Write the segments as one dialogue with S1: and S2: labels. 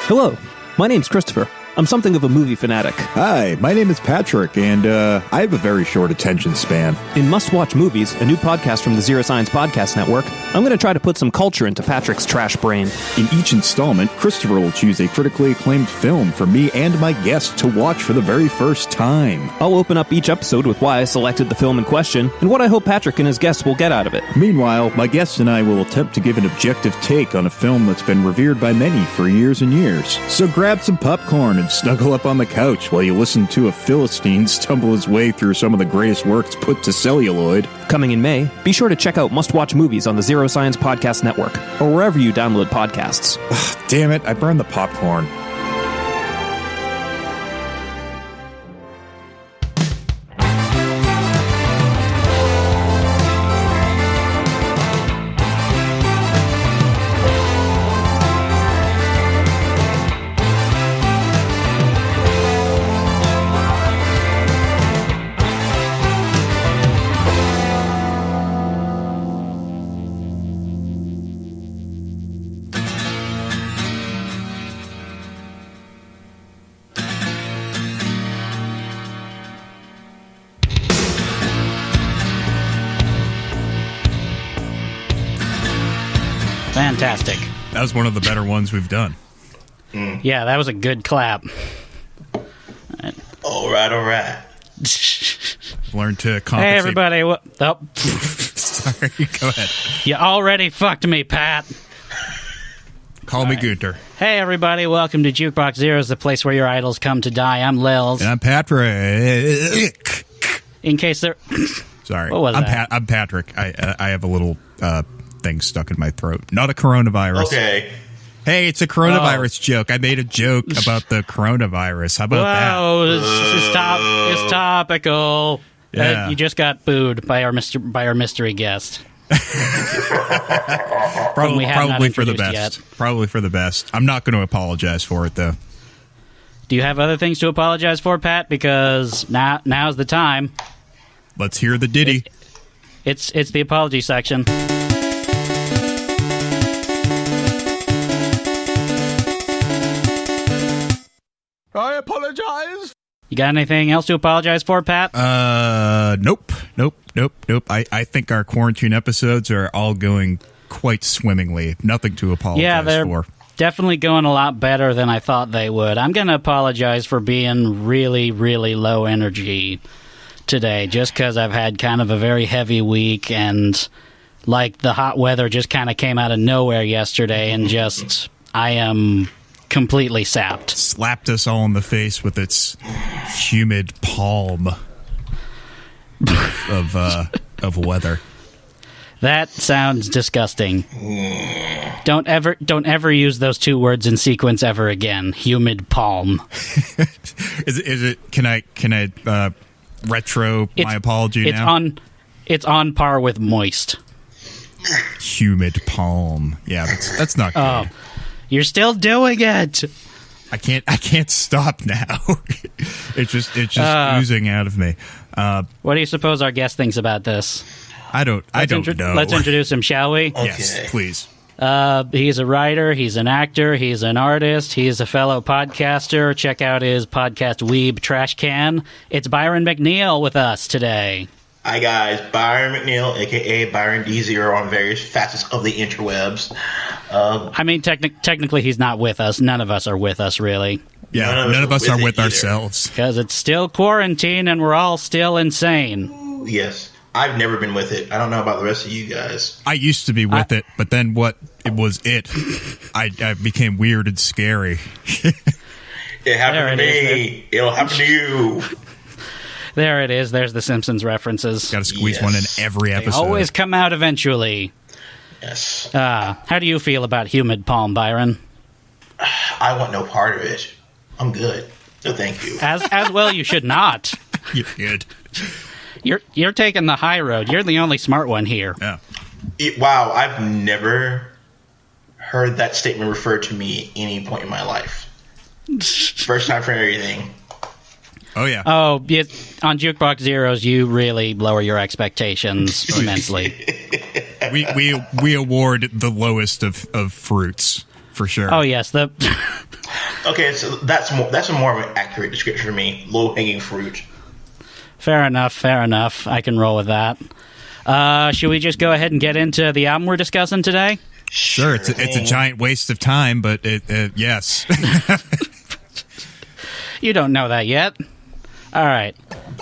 S1: Hello, my name's Christopher. I'm something of a movie fanatic.
S2: Hi, my name is Patrick, and I have a very short attention span.
S1: In Must Watch Movies, a new podcast from the Zero Science Podcast Network, I'm going to try to put some culture into Patrick's trash brain.
S2: In each installment, Christopher will choose a critically acclaimed film for me and my guest to watch for the very first time.
S1: I'll open up each episode with why I selected the film in question and what I hope Patrick and his guests will get out of it.
S2: Meanwhile, my guest and I will attempt to give an objective take on a film that's been revered by many for years and years. So grab some popcorn and snuggle up on the couch while you listen to a Philistine stumble his way through some of the greatest works put to celluloid.
S1: Coming in May, be sure to check out Must Watch Movies on the Zero Science Podcast Network, or wherever you download podcasts.
S2: Ugh, damn it, I burned the popcorn.
S3: Fantastic.
S4: That was one of the better ones we've done.
S3: Yeah, that was a good clap.
S5: All right.
S4: Learn to compensate.
S3: Hey, everybody.
S4: Sorry, go ahead.
S3: You already fucked me, Pat.
S4: Call me Gunter.
S3: Hey, everybody. Welcome to Jukebox Zeroes, the place where your idols come to die. I'm Lilz.
S4: And I'm Patrick.
S3: In case they're...
S4: Sorry.
S3: What was that?
S4: I'm Patrick. I have a little thing stuck in my throat. Not a coronavirus.
S5: Okay.
S4: Hey, it's a coronavirus joke. I made a joke about the coronavirus. How about that?
S3: Whoa, it's topical.
S4: Yeah.
S3: You just got booed by our mystery guest.
S4: Probably for the best.
S3: Yet.
S4: Probably for the best. I'm not going to apologize for it, though.
S3: Do you have other things to apologize for, Pat? Because now's the time.
S4: Let's hear the ditty.
S3: It's the apology section.
S4: I apologize.
S3: You got anything else to apologize for, Pat?
S4: Nope. I think our quarantine episodes are all going quite swimmingly. Nothing to apologize for.
S3: Definitely going a lot better than I thought they would. I'm going to apologize for being really, really low energy today, just because I've had kind of a very heavy week, and like the hot weather just kind of came out of nowhere yesterday, and just I am completely sapped.
S4: Slapped us all in the face with its humid palm of weather.
S3: That sounds disgusting. Don't ever use those two words in sequence ever again. Humid palm.
S4: Is it? Can I retro my apology now?
S3: It's on par with moist.
S4: Humid palm. Yeah, that's not good.
S3: Oh, you're still doing it.
S4: I can't stop now. It's just oozing out of me.
S3: What do you suppose our guest thinks about this?
S4: I don't know.
S3: Let's introduce him, shall we?
S5: Okay.
S4: Yes, please.
S3: He's a writer, he's an actor, he's an artist, he's a fellow podcaster. Check out his podcast, Weeb Trash Can. It's Byron McNeal with us today.
S5: Hi, guys. Byron McNeal, a.k.a. Byron D0 on various facets of the interwebs.
S3: I mean, technically he's not with us. None of us are with us, really.
S4: Yeah, none of us are with
S5: either.
S4: ourselves.
S3: Because it's still quarantine and we're all still insane.
S5: Yes. I've never been with it. I don't know about the rest of you guys.
S4: I used to be with it, but then I became weird and scary.
S5: It happened to me. It'll happen to you.
S3: There it is. There's the Simpsons references.
S4: Got to squeeze one in every episode.
S3: They always come out eventually.
S5: Yes.
S3: How do you feel about humid palm, Byron?
S5: I want no part of it. I'm good. No, thank you.
S3: As well, you should not.
S4: You're good.
S3: You're taking the high road. You're the only smart one here.
S4: Yeah.
S5: Wow, I've never heard that statement referred to me at any point in my life. First time for everything.
S4: Oh, yeah.
S3: Oh, on Jukebox Zeroes, you really lower your expectations immensely.
S4: We award the lowest of fruits, for sure.
S3: Oh, yes.
S5: Okay, so that's a more of an accurate description for me. Low-hanging fruit.
S3: Fair enough. I can roll with that. Should we just go ahead and get into the album we're discussing today?
S4: Sure, it's a giant waste of time, but yes.
S3: You don't know that yet. All right.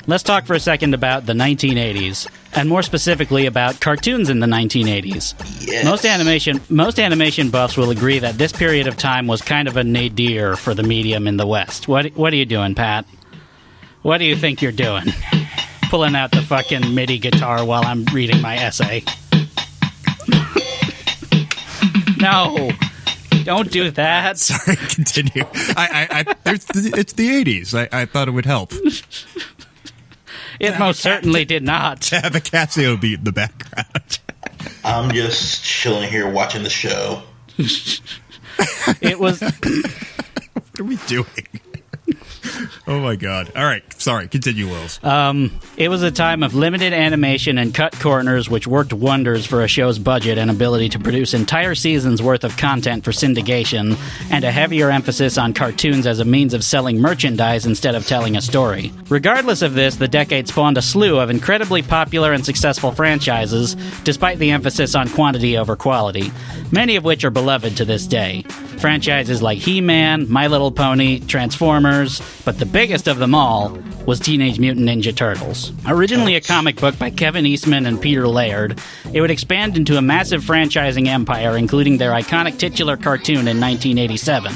S3: Let's talk for a second about the 1980s, and more specifically about cartoons in the 1980s.
S5: Yes.
S3: Most animation buffs will agree that this period of time was kind of a nadir for the medium in the West. What are you doing, Pat? What do you think you're doing? Pulling out the fucking MIDI guitar while I'm reading my essay. No. Don't do that.
S4: Sorry, continue. It's the 80s. I thought it would help.
S3: It most certainly did not.
S4: To have a Casio beat in the background.
S5: I'm just chilling here watching the show.
S3: It was...
S4: What are we doing? Oh my god. All right. Sorry. Continue, Lilz.
S3: It was a time of limited animation and cut corners, which worked wonders for a show's budget and ability to produce entire seasons worth of content for syndication, and a heavier emphasis on cartoons as a means of selling merchandise instead of telling a story. Regardless of this, the decade spawned a slew of incredibly popular and successful franchises, despite the emphasis on quantity over quality, many of which are beloved to this day. Franchises like He-Man, My Little Pony, Transformers, but the biggest of them all was Teenage Mutant Ninja Turtles. Originally a comic book by Kevin Eastman and Peter Laird, it would expand into a massive franchising empire, including their iconic titular cartoon in 1987,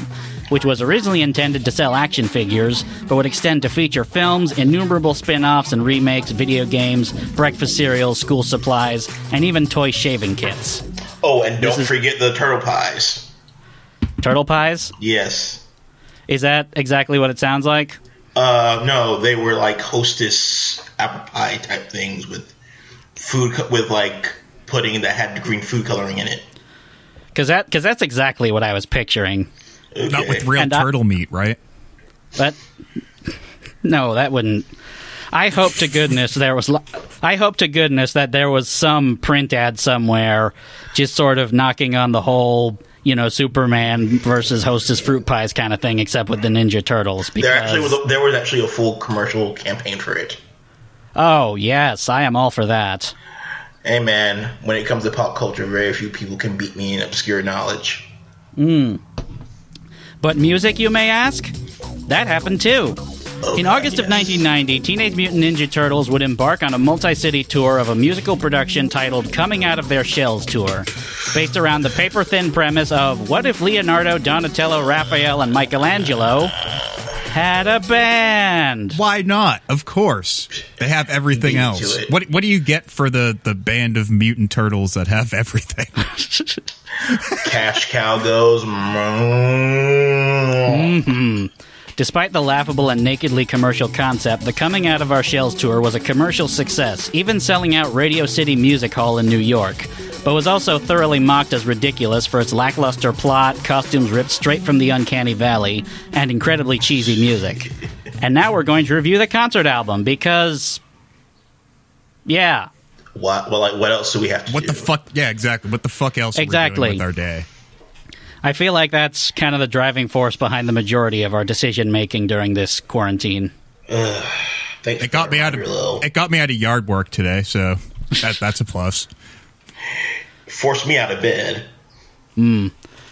S3: which was originally intended to sell action figures, but would extend to feature films, innumerable spin-offs and remakes, video games, breakfast cereals, school supplies, and even toy shaving kits.
S5: Oh, and don't forget the Turtle Pies.
S3: Turtle Pies?
S5: Yes.
S3: Is that exactly what it sounds like?
S5: No, they were like Hostess apple pie type things with with like pudding that had green food coloring in it.
S3: Because that's exactly what I was picturing.
S5: Okay.
S4: Not with real turtle meat, right?
S3: But no, that wouldn't. I hope to goodness that there was some print ad somewhere, just sort of knocking on the whole, Superman versus Hostess fruit pies kind of thing, except with the Ninja Turtles. Because...
S5: There was actually a full commercial campaign for it.
S3: Oh, yes, I am all for that.
S5: Hey, man, when it comes to pop culture, very few people can beat me in obscure knowledge.
S3: But music, you may ask? That happened too. In August of 1990, Teenage Mutant Ninja Turtles would embark on a multi-city tour of a musical production titled Coming Out of Their Shells Tour, based around the paper-thin premise of what if Leonardo, Donatello, Raphael, and Michelangelo had a band?
S4: Why not? Of course. They have everything else. What do you get for the band of mutant turtles that have everything?
S5: Cash cow goes.
S3: Mm-hmm. Despite the laughable and nakedly commercial concept, the Coming Out of Our Shells tour was a commercial success, even selling out Radio City Music Hall in New York, but was also thoroughly mocked as ridiculous for its lackluster plot, costumes ripped straight from the Uncanny Valley, and incredibly cheesy music. And now we're going to review the concert album, because... yeah.
S5: What? Well, what else do we have to do?
S4: What the fuck? Yeah, exactly. What the fuck else are we doing with our day?
S3: I feel like that's kind of the driving force behind the majority of our decision-making during this quarantine.
S4: It got me out of yard work today, so that's a plus.
S5: Forced me out of bed.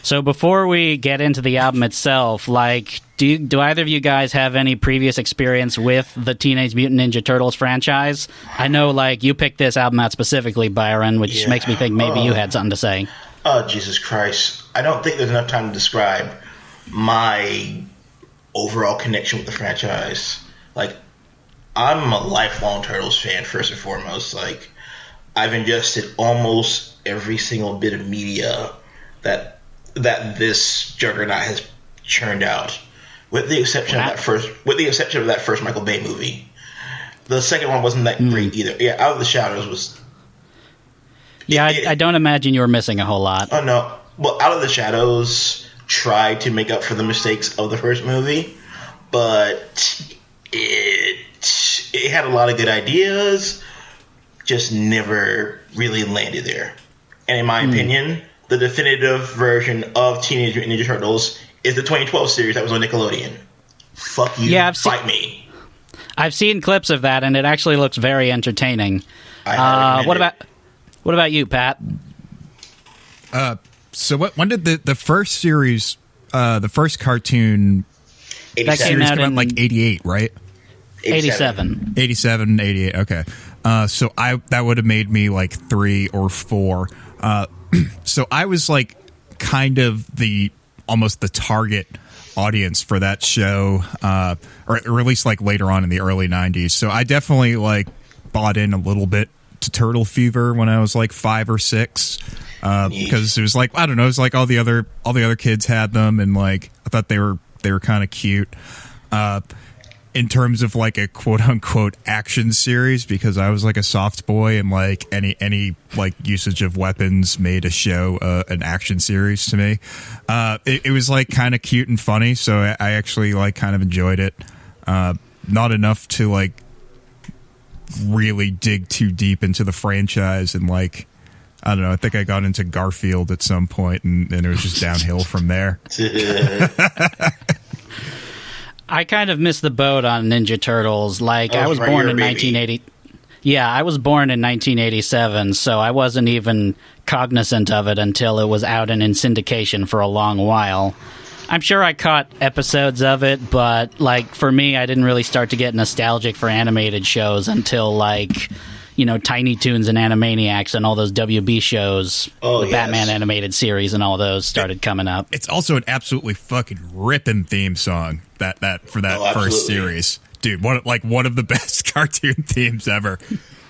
S3: So before we get into the album itself, do either of you guys have any previous experience with the Teenage Mutant Ninja Turtles franchise? I know, you picked this album out specifically, Byron, which makes me think maybe you had something to say.
S5: Oh, Jesus Christ. I don't think there's enough time to describe my overall connection with the franchise. I'm a lifelong Turtles fan, first and foremost. I've ingested almost every single bit of media that this juggernaut has churned out, with the exception of that first Michael Bay movie. The second one wasn't that great either. Yeah, Out of the Shadows was...
S3: Yeah, I don't imagine you were missing a whole lot.
S5: Oh, no. Well, Out of the Shadows tried to make up for the mistakes of the first movie, but it had a lot of good ideas, just never really landed there. And in my opinion, the definitive version of Teenage Mutant Ninja Turtles is the 2012 series that was on Nickelodeon. Fuck you.
S3: Yeah,
S5: fight me.
S3: I've seen clips of that, and it actually looks very entertaining. What about you, Pat?
S4: So when did the first series, the first cartoon
S3: that came out
S4: in like 88, right?
S3: 87.
S4: 87, 88, okay. So that would have made me like 3 or 4. So I was like kind of almost the target audience for that show, or at least like later on in the early 90s. So I definitely like bought in a little bit to Turtle Fever when I was like 5 or 6. Because it was like, I don't know, it was like all the other kids had them, and like I thought they were kind of cute. In terms of like a quote unquote action series, because I was like a soft boy, and like any like usage of weapons made a show an action series to me. It was like kind of cute and funny, so I actually like kind of enjoyed it. Not enough to like really dig too deep into the franchise, and like I don't know, I think I got into Garfield at some point, and it was just downhill from there.
S3: I kind of missed the boat on Ninja Turtles. Like, I was born in 1980. Yeah, I was born in 1987, so I wasn't even cognizant of it until it was out and in syndication for a long while. I'm sure I caught episodes of it, but like for me, I didn't really start to get nostalgic for animated shows until like, you know, Tiny Toons and Animaniacs and all those WB shows, the Batman animated series and all those started coming up.
S4: It's also an absolutely fucking ripping theme song that for that first series. Dude, one of the best cartoon themes ever.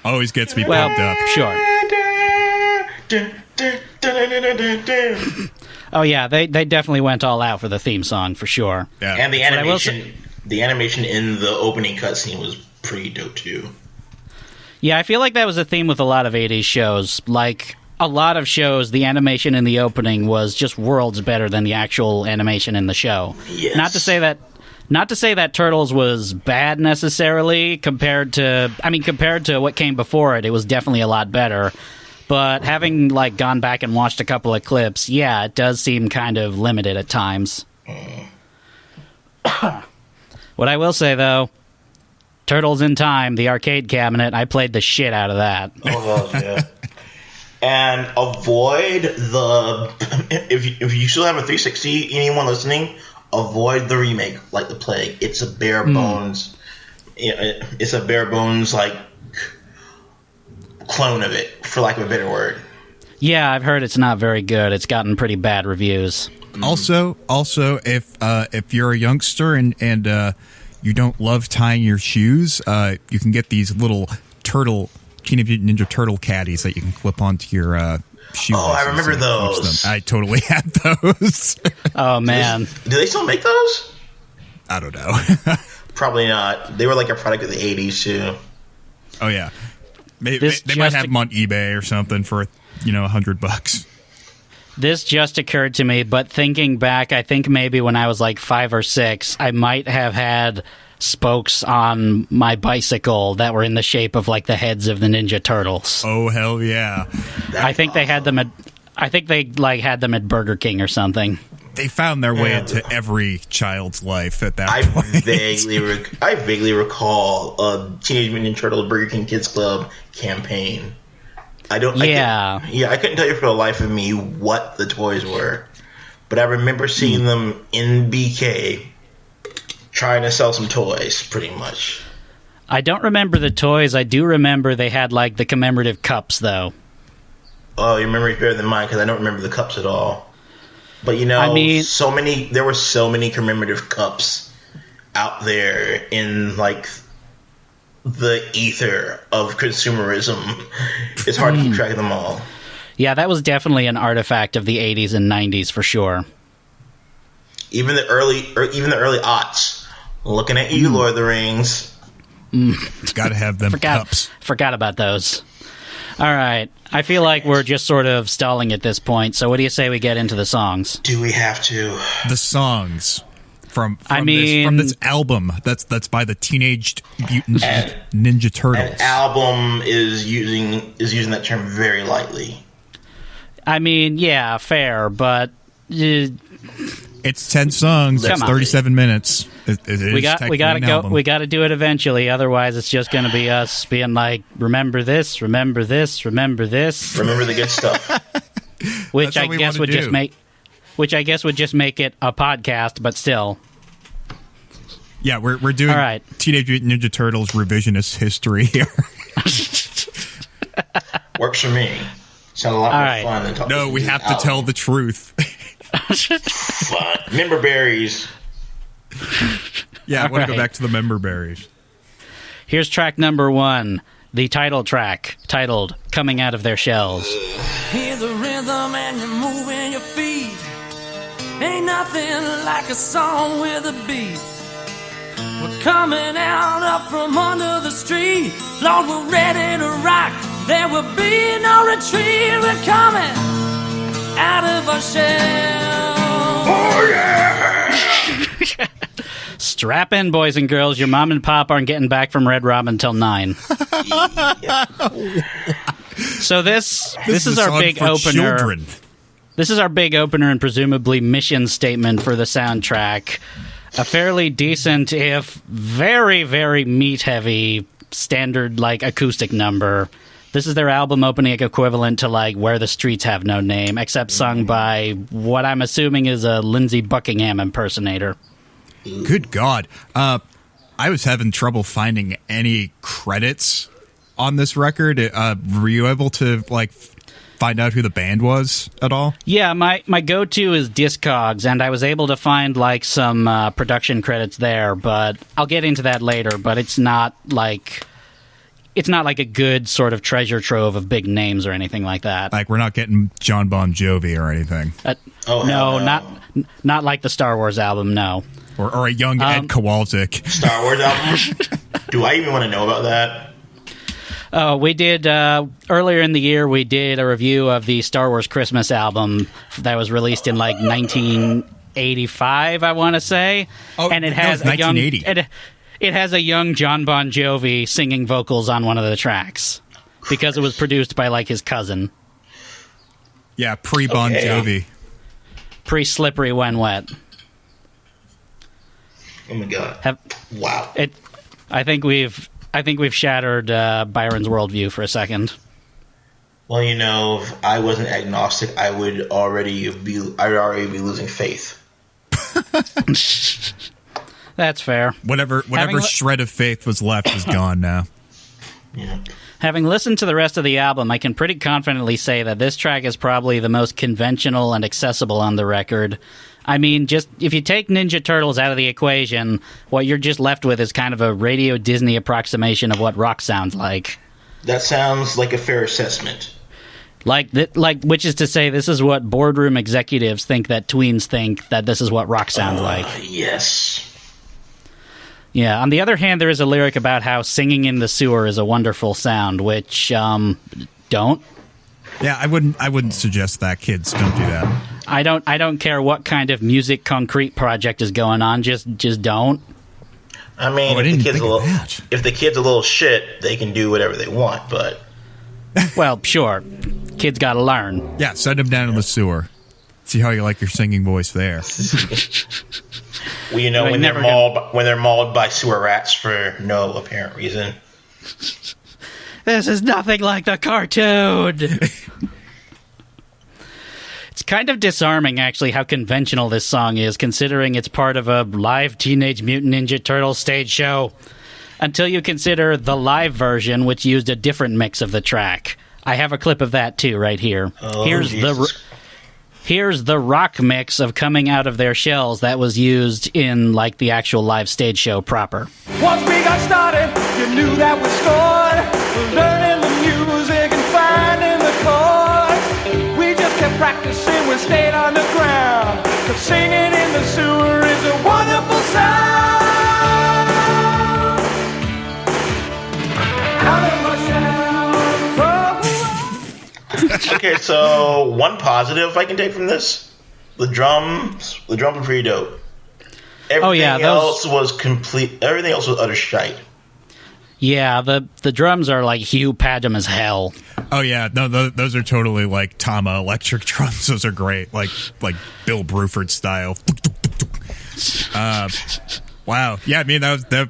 S4: Always gets me pumped up.
S3: Sure. Oh yeah, they definitely went all out for the theme song for sure.
S5: Yeah. And the animation in the opening cutscene was pretty dope too.
S3: Yeah, I feel like that was a theme with a lot of 80s shows. Like, a lot of shows, the animation in the opening was just worlds better than the actual animation in the show.
S5: Yes.
S3: Not to say that Turtles was bad necessarily compared to what came before it. It was definitely a lot better. But having like gone back and watched a couple of clips, yeah, it does seem kind of limited at times. What I will say though, Turtles in Time, the arcade cabinet, I played the shit out of that.
S5: Oh, yeah. And avoid if you still have a 360, anyone listening, avoid the remake like the plague. It's a bare bones. It's a bare bones like clone of it, for lack of a better word.
S3: Yeah, I've heard it's not very good. It's gotten pretty bad reviews.
S4: Also, if you're a youngster and you don't love tying your shoes, you can get these little Teenage Mutant Ninja Turtle caddies that you can clip onto your shoes.
S5: Oh, I remember those.
S4: I totally had those.
S3: Oh, man.
S5: Do they still make those?
S4: I don't know.
S5: Probably not. They were like a product of the 80s, too.
S4: Oh, yeah. They might have them on eBay or something for, $100.
S3: This just occurred to me, but thinking back, I think maybe when I was like 5 or 6, I might have had spokes on my bicycle that were in the shape of like the heads of the Ninja Turtles.
S4: Oh, hell yeah.
S3: I think they had them at Burger King or something.
S4: They found their way into every child's life at that point.
S5: I vaguely recall a Teenage Mutant Ninja Turtles Burger King Kids Club campaign. I couldn't tell you for the life of me what the toys were, but I remember seeing them in BK trying to sell some toys, pretty much.
S3: I don't remember the toys. I do remember they had like the commemorative cups, though.
S5: Oh, your memory's better than mine because I don't remember the cups at all. But there were so many commemorative cups out there in like the ether of consumerism. It's hard to keep track of them all.
S3: Yeah, that was definitely an artifact of the 80s and 90s for sure.
S5: Even the early aughts. Looking at you, Lord of the Rings.
S4: It's got to have them cups.
S3: Forgot about those. All right. I feel like we're just sort of stalling at this point, so what do you say we get into the songs?
S5: Do we have to?
S4: The songs. From this album that's by the Teenage Mutant Ninja Turtles.
S5: An album is using that term very lightly.
S3: I mean, yeah, fair, but
S4: It's 10 songs. That's 37 minutes.
S3: We got to go. We got to do it eventually. Otherwise, it's just going to be us being like, "Remember this, remember this, remember this."
S5: Remember the good stuff.
S3: Which I guess would just make it a podcast, but still.
S4: Yeah, we're doing
S3: All right.
S4: Teenage Mutant Ninja Turtles revisionist history here.
S5: Works for me. Sounds a lot more fun than talking.
S4: No, we have to tell the truth.
S5: Fun. Member berries.
S4: Yeah, I want to go back to the member berries.
S3: Here's track number 1, the title track, titled "Coming Out of Their Shells."
S6: Hear the rhythm and you're moving your feet. Ain't nothing like a song with a beat. We're coming out up from under the street. Lord, we're ready to rock. There will be no retreat. We're coming out of our shell.
S5: Oh, yeah!
S3: Strap in, boys and girls. Your mom and pop aren't getting back from Red Robin till 9. So this is our big opener.
S4: Children.
S3: This is our big opener and presumably mission statement for the soundtrack. A fairly decent, if very, very meat-heavy, standard, acoustic number. This is their album opening equivalent to, Where the Streets Have No Name, except sung by what I'm assuming is a Lindsey Buckingham impersonator.
S4: Good God. I was having trouble finding any credits on this record. Were you able to, find out who the band was at all?
S3: Yeah, my go-to is Discogs, and I was able to find, some production credits there, but I'll get into that later, but it's not like a good sort of treasure trove of big names or anything like that.
S4: We're not getting John Bon Jovi or anything.
S3: No, not like the Star Wars album, no.
S4: Or a young Ed Kowalczyk.
S5: Star Wars album? Do I even want to know about that?
S3: Oh, we did, earlier in the year, we did a review of the Star Wars Christmas album that was released in, 1985, I want to say.
S4: Oh,
S3: and it has a young... It has a young John Bon Jovi singing vocals on one of the tracks because it was produced by his cousin.
S4: Yeah, pre-Bon Jovi.
S3: Pre-Slippery When Wet.
S5: Oh my God! Wow.
S3: I think we've shattered Byron's worldview for a second.
S5: Well, if I wasn't agnostic, I would already be losing faith.
S3: That's fair.
S4: Whatever shred of faith was left is gone now.
S5: Yeah.
S3: Having listened to the rest of the album, I can pretty confidently say that this track is probably the most conventional and accessible on the record. I mean, just if you take Ninja Turtles out of the equation, what you're just left with is kind of a Radio Disney approximation of what rock sounds like.
S5: That sounds like a fair assessment.
S3: Which is to say, this is what boardroom executives think that tweens think that this is what rock sounds like.
S5: Yes.
S3: Yeah, on the other hand, there is a lyric about how singing in the sewer is a wonderful sound, which, don't.
S4: Yeah, I wouldn't suggest that. Kids, don't do that.
S3: I don't care what kind of music concrete project is going on, just don't.
S5: I mean, if the kid's a little shit, they can do whatever they want, but...
S3: Well, sure. Kids gotta learn.
S4: Yeah, send them down in the sewer. See how you like your singing voice there.
S5: Well, when they're mauled by sewer rats for no apparent reason.
S3: This is nothing like the cartoon. It's kind of disarming, actually, how conventional this song is, considering it's part of a live Teenage Mutant Ninja Turtles stage show. Until you consider the live version, which used a different mix of the track. I have a clip of that, too, right here.
S5: Oh,
S3: Here's the rock mix of Coming Out of Their Shells that was used in, the actual live stage show proper.
S6: Once we got started, you knew that was scored. We're learning the music and finding the chords. We just kept practicing, we stayed on the ground. 'Cause singing in the sewer is a wonderful sound. Out of my shell.
S5: Okay, so one positive I can take from this: the drums were pretty dope. Everything else was complete. Everything else was utter shite.
S3: Yeah, the drums are like Hugh Padgham as hell.
S4: Oh yeah, no, those are totally like Tama electric drums. Those are great, like Bill Bruford style. Wow, yeah, I mean that's a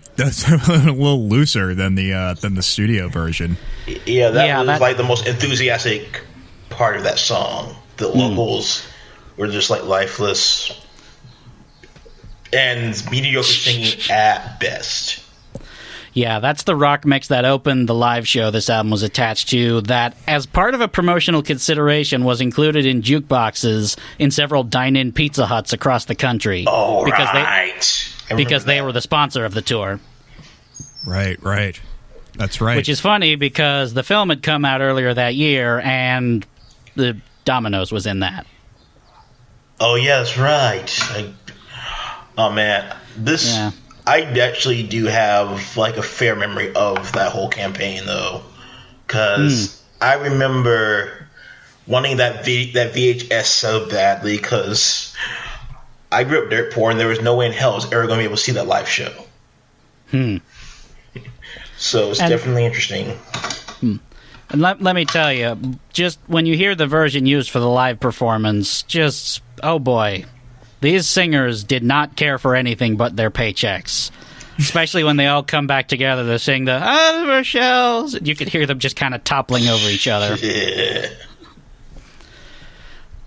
S4: little looser than the studio version.
S5: Yeah, that was like the most enthusiastic part of that song. The vocals were just like lifeless and mediocre singing at best.
S3: Yeah, that's the rock mix that opened the live show this album was attached to, that, as part of a promotional consideration, was included in jukeboxes in several dine-in Pizza Huts across the country.
S5: Oh,
S3: because they were the sponsor of the tour.
S4: Right. That's right.
S3: Which is funny because the film had come out earlier that year, and the Domino's was in that.
S5: Oh, yeah, that's right. Oh, man.
S3: Yeah.
S5: I actually do have like a fair memory of that whole campaign, though, because I remember wanting that VHS so badly because I grew up dirt poor and there was no way in hell I was ever going to be able to see that live show. So it's definitely interesting.
S3: And let me tell you, just when you hear the version used for the live performance, just, oh boy. These singers did not care for anything but their paychecks. Especially when they all come back together to sing the "Out of Our Shells." You could hear them just kind of toppling over each other.
S5: Yeah.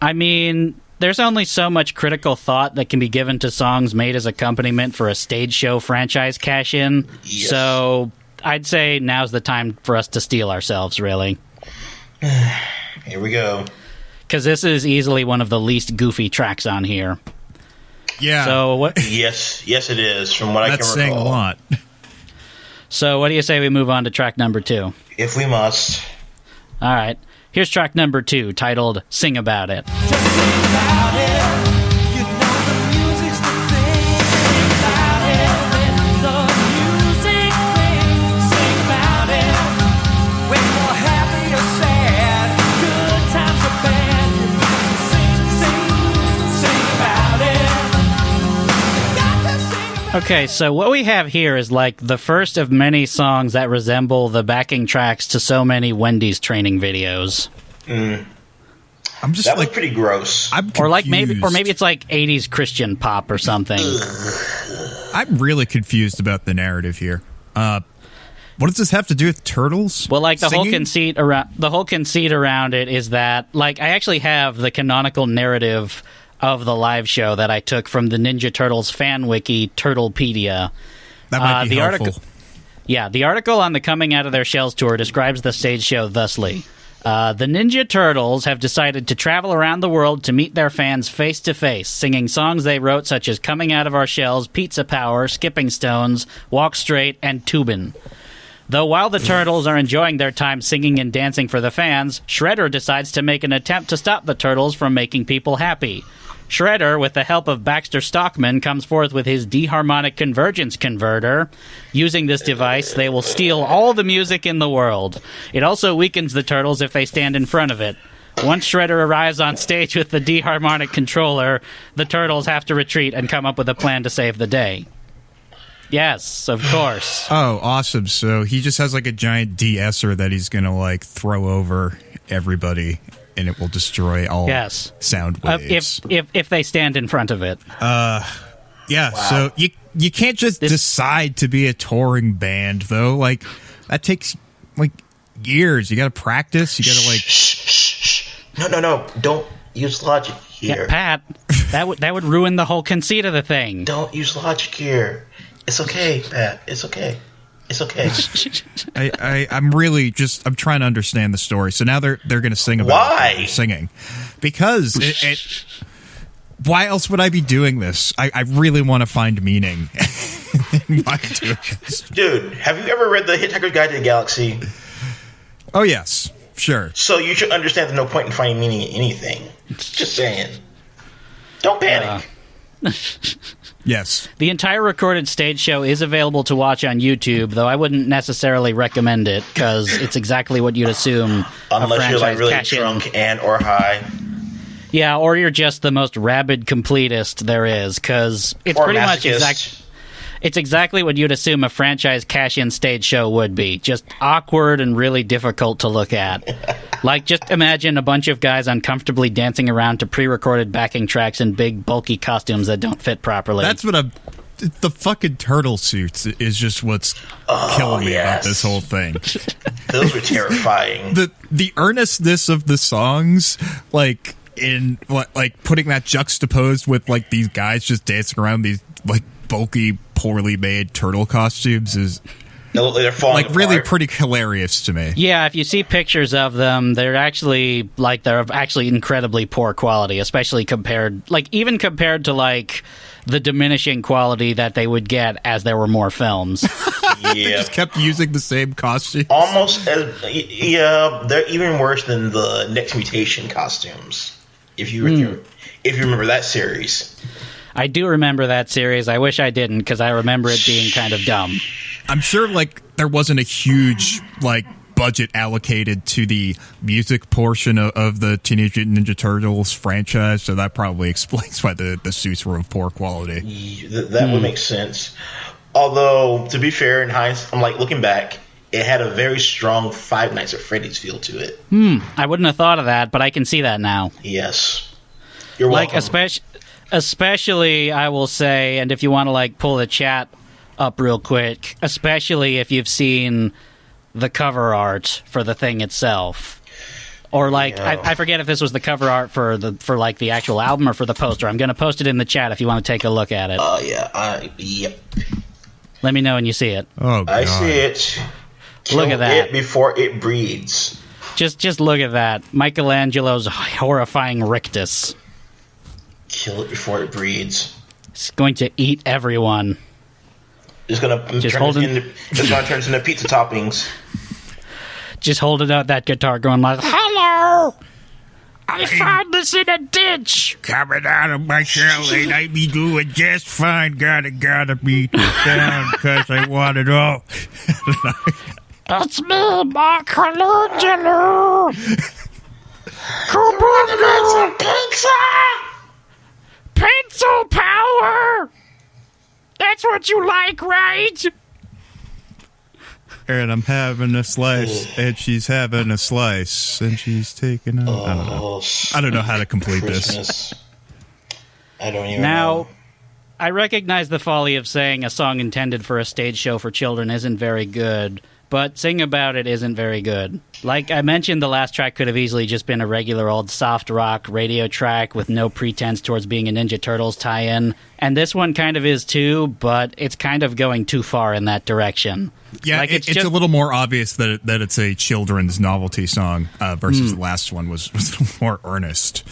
S3: I mean, there's only so much critical thought that can be given to songs made as accompaniment for a stage show franchise cash-in.
S5: Yes.
S3: So I'd say now's the time for us to steel ourselves, really.
S5: Here we go.
S3: Because this is easily one of the least goofy tracks on here.
S4: Yeah.
S3: So what?
S5: Yes, it is. From what I can recall.
S4: That's saying a lot.
S3: So what do you say we move on to track number 2?
S5: If we must.
S3: All right. Here's track number 2, titled "Sing About It."
S6: Just sing about it. You know the music's the thing. Sing about it. Let the music ring. Sing about it. When you're happy or sad, good times or bad, you sing about it. Got to sing.
S3: Okay, so what we have here is like the first of many songs that resemble the backing tracks to so many Wendy's training videos.
S4: I'm just
S5: That was
S4: like
S5: pretty gross.
S4: I'm confused.
S3: Or maybe it's like 80s Christian pop or something.
S4: I'm really confused about the narrative here. What does this have to do with turtles?
S3: Well, like the whole
S4: singing?
S3: conceit around it is that, like, I actually have the canonical narrative of the live show that I took from the Ninja Turtles fan wiki, Turtlepedia.
S4: That might be
S3: the
S4: helpful.
S3: The article on the Coming Out of Their Shells tour describes the stage show thusly. The Ninja Turtles have decided to travel around the world to meet their fans face to face, singing songs they wrote such as Coming Out of Our Shells, Pizza Power, Skipping Stones, Walk Straight, and Tubin. Though while the Turtles are enjoying their time singing and dancing for the fans, Shredder decides to make an attempt to stop the Turtles from making people happy. Shredder, with the help of Baxter Stockman, comes forth with his deharmonic convergence converter. Using this device, they will steal all the music in the world. It also weakens the Turtles if they stand in front of it. Once Shredder arrives on stage with the deharmonic controller, the Turtles have to retreat and come up with a plan to save the day. Yes, of course.
S4: Oh, awesome. So he just has like a giant de-esser that he's going to like throw over everybody and it will destroy all sound waves.
S3: If they stand in front of it.
S4: Yeah, so you can't just decide to be a touring band, though. Like, that takes, like, years. You got to practice. You got to, like...
S5: Shh. No. Don't use logic here.
S3: Yeah, Pat, that would ruin the whole conceit of the thing.
S5: Don't use logic here. It's okay, Pat. It's okay.
S4: I'm really just... I'm trying to understand the story. So now they're going to sing about
S5: Why?
S4: They're singing. Because it why else would I be doing this? I really want to find meaning in why I'm doing this.
S5: Dude, have you ever read the Hitchhiker's Guide to the Galaxy?
S4: Oh, yes. Sure.
S5: So you should understand there's no point in finding meaning in anything. Just saying. Don't panic.
S4: Yes.
S3: The entire recorded stage show is available to watch on YouTube, though I wouldn't necessarily recommend it, because it's exactly what you'd assume
S5: Unless you're like really drunk and or high.
S3: Yeah, or you're just the most rabid completist there is, because it's pretty much It's exactly what you'd assume a franchise cash-in stage show would be. Just awkward and really difficult to look at. Like, just imagine a bunch of guys uncomfortably dancing around to pre-recorded backing tracks in big, bulky costumes that don't fit properly.
S4: That's what the fucking turtle suits is just what's killing me about this whole thing.
S5: Those were terrifying.
S4: The earnestness of the songs, like putting that juxtaposed with like these guys just dancing around these like bulky, poorly made turtle costumes is
S5: They're falling
S4: like really
S5: apart.
S4: pretty hilarious to me.
S3: Yeah, if you see pictures of them, they're actually incredibly poor quality, especially compared to like the diminishing quality that they would get as there were more films.
S5: They
S4: just kept using the same costume.
S5: Almost as they're even worse than the Next Mutation costumes. If you remember that series.
S3: I do remember that series. I wish I didn't, because I remember it being kind of dumb.
S4: I'm sure like there wasn't a huge like budget allocated to the music portion of the Teenage Mutant Ninja Turtles franchise, so that probably explains why the suits were of poor quality.
S5: That would make sense. Although, to be fair, in hindsight, I'm like looking back, it had a very strong Five Nights at Freddy's feel to it.
S3: I wouldn't have thought of that, but I can see that now.
S5: Yes. You're welcome.
S3: Like, especially, I will say, and if you want to like pull the chat up real quick, especially if you've seen the cover art for the thing itself, or like I forget if this was the cover art for like the actual album or for the poster. I'm going to post it in the chat if you want to take a look at it.
S5: Yep.
S3: Let me know when you see it.
S4: Oh, God.
S5: I see it.
S3: Look at that.
S5: It before it breeds.
S3: Just look at that. Michelangelo's horrifying rictus.
S5: Kill it before it breeds.
S3: It's going to eat everyone.
S5: It's gonna turn into pizza toppings.
S3: Just holding out that guitar, going like, "Hello, I found this in a ditch.
S4: Coming out of my shell, and I be doing just fine. Gotta beat it down because I want it all."
S3: It's me, Michelangelo. Kubunga pizza, pencil power. That's what you like, right?
S4: And I'm having a slice, and she's having a slice, and she's taking a... I don't know. I don't know how to complete this.
S5: I don't even know.
S3: Now, I recognize the folly of saying a song intended for a stage show for children isn't very good, but Sing About It isn't very good. Like I mentioned, the last track could have easily just been a regular old soft rock radio track with no pretense towards being a Ninja Turtles tie-in, and this one kind of is too, but it's kind of going too far in that direction.
S4: Yeah,
S3: like
S4: it's a little more obvious that it's a children's novelty song versus the last one was a little more earnest.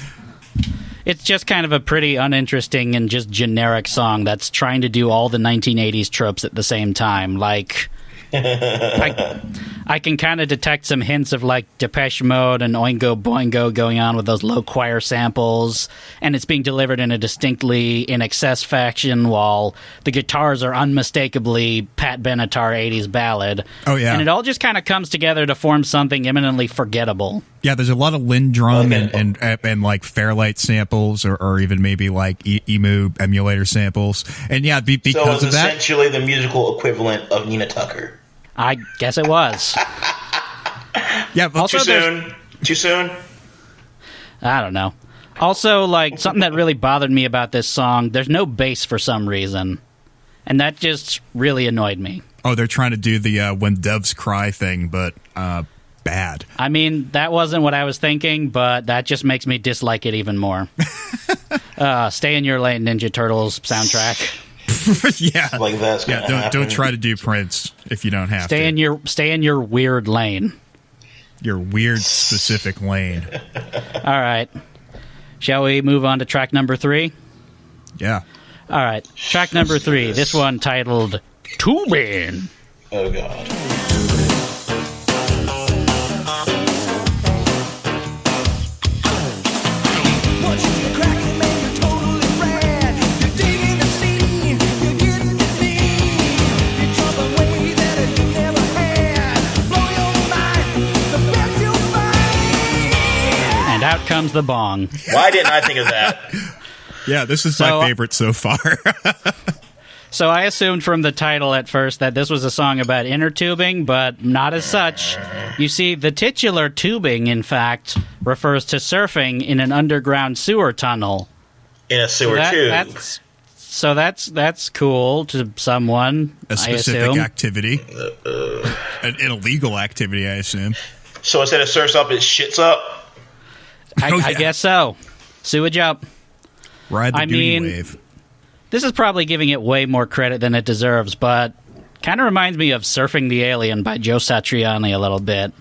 S3: It's just kind of a pretty uninteresting and just generic song that's trying to do all the 1980s tropes at the same time. Like, I can kind of detect some hints of like Depeche Mode and Oingo Boingo going on with those low choir samples, and it's being delivered in a distinctly in excess fashion while the guitars are unmistakably Pat Benatar 80s ballad.
S4: Oh, yeah.
S3: And it all just kind of comes together to form something eminently forgettable.
S4: Yeah, there's a lot of Lindrum and like Fairlight samples or even maybe like Emu emulator samples. And yeah, because of that...
S5: essentially the musical equivalent of Nina Tucker.
S3: I guess it was.
S4: Yeah, but
S3: Also,
S5: Too soon?
S3: I don't know. Also, like, something that really bothered me about this song, there's no bass for some reason. And that just really annoyed me.
S4: Oh, they're trying to do the When Doves Cry thing, but bad.
S3: I mean, that wasn't what I was thinking, but that just makes me dislike it even more. Stay in your lane, Ninja Turtles soundtrack.
S4: Yeah,
S5: like that's gonna happen.
S4: Don't try to do Prince if you don't have
S3: Stay in your weird lane.
S4: Your weird specific lane.
S3: All right. Shall we move on to track number 3?
S4: Yeah.
S3: All right. Track number 3. This one titled Tubin.
S5: Oh God.
S3: Out comes the bong.
S5: Why didn't I think of that?
S4: Yeah, this is my favorite so far.
S3: So I assumed from the title at first that this was a song about inner tubing, but not as such. You see, the titular tubing, in fact, refers to surfing in an underground sewer tunnel.
S5: In a sewer tube.
S3: That's cool to someone.
S4: A specific activity. An illegal activity, I assume.
S5: So instead of surfs up, it shits up?
S3: I guess so. Sewage up.
S4: Ride the duty wave.
S3: This is probably giving it way more credit than it deserves, but kind of reminds me of Surfing the Alien by Joe Satriani a little bit.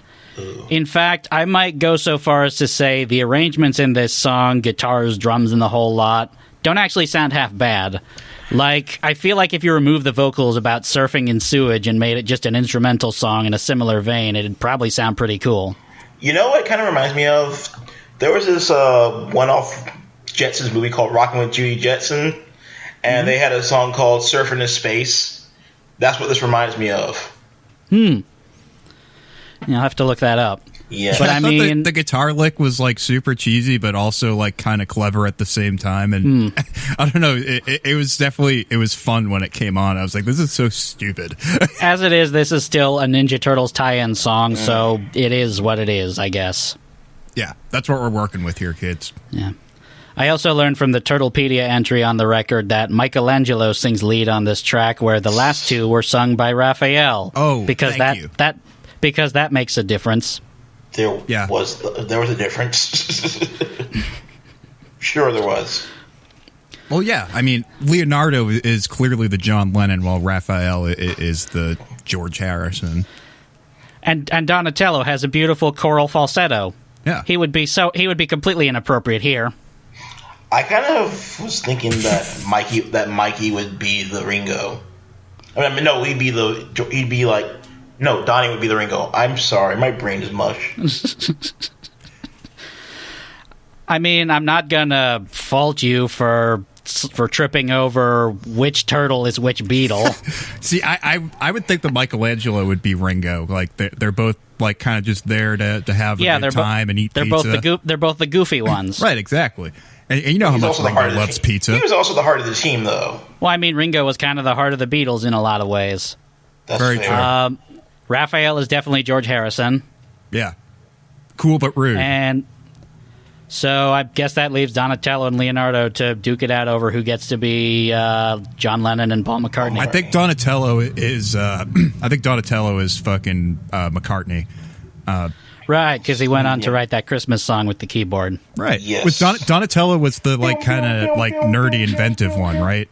S3: In fact, I might go so far as to say the arrangements in this song, guitars, drums, and the whole lot, don't actually sound half bad. Like, I feel like if you remove the vocals about surfing in sewage and made it just an instrumental song in a similar vein, it'd probably sound pretty cool.
S5: You know what it kind of reminds me of? There was this one-off Jetsons movie called Rockin' with Judy Jetson, and they had a song called Surfing in Space. That's what this reminds me of.
S3: Yeah, I'll have to look that up.
S5: Yeah.
S3: But I
S4: thought
S3: mean,
S4: the guitar lick was like super cheesy, but also like kind of clever at the same time. And I don't know, it was definitely, it was fun when it came on. I was like, this is so stupid.
S3: as it is, this is still a Ninja Turtles tie-in song, so it is what it is, I guess.
S4: Yeah, that's what we're working with here, kids.
S3: Yeah. I also learned from the Turtlepedia entry on the record that Michelangelo sings lead on this track, where the last two were sung by Raphael.
S4: Oh,
S3: because
S4: thank you.
S3: Because that makes a difference.
S5: There was a difference. Sure there was.
S4: Well, yeah, I mean, Leonardo is clearly the John Lennon, while Raphael is the George Harrison.
S3: And Donatello has a beautiful choral falsetto.
S4: Yeah.
S3: He would be completely inappropriate here.
S5: I kind of was thinking that Mikey would be the Ringo. I mean, no, Donnie would be the Ringo. I'm sorry, my brain is mush.
S3: I mean, I'm not gonna fault you for tripping over which turtle is which beetle.
S4: See, I would think that Michelangelo would be Ringo. Like they're both like kind of just there to have a good time and eat pizza.
S3: They're both the goofy ones.
S4: Right, exactly. And you know how much Ringo loves pizza.
S5: He was also the heart of the team, though.
S3: Well, I mean, Ringo was kind of the heart of the Beatles in a lot of ways.
S5: That's
S4: very
S5: fair.
S4: true.
S3: Raphael is definitely George Harrison.
S4: Yeah. Cool but rude.
S3: And so I guess that leaves Donatello and Leonardo to duke it out over who gets to be John Lennon and Paul McCartney.
S4: I think Donatello is fucking McCartney.
S3: Right, because he went on to write that Christmas song with the keyboard.
S4: Right.
S5: Yes.
S4: With Donatello was the like kind of like nerdy inventive one, right?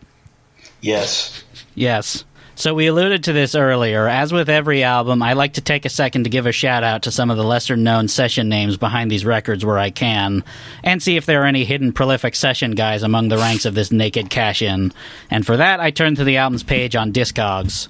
S5: Yes.
S3: Yes. So we alluded to this earlier. As with every album, I like to take a second to give a shout-out to some of the lesser-known session names behind these records where I can, and see if there are any hidden prolific session guys among the ranks of this naked cash-in. And for that, I turn to the album's page on Discogs.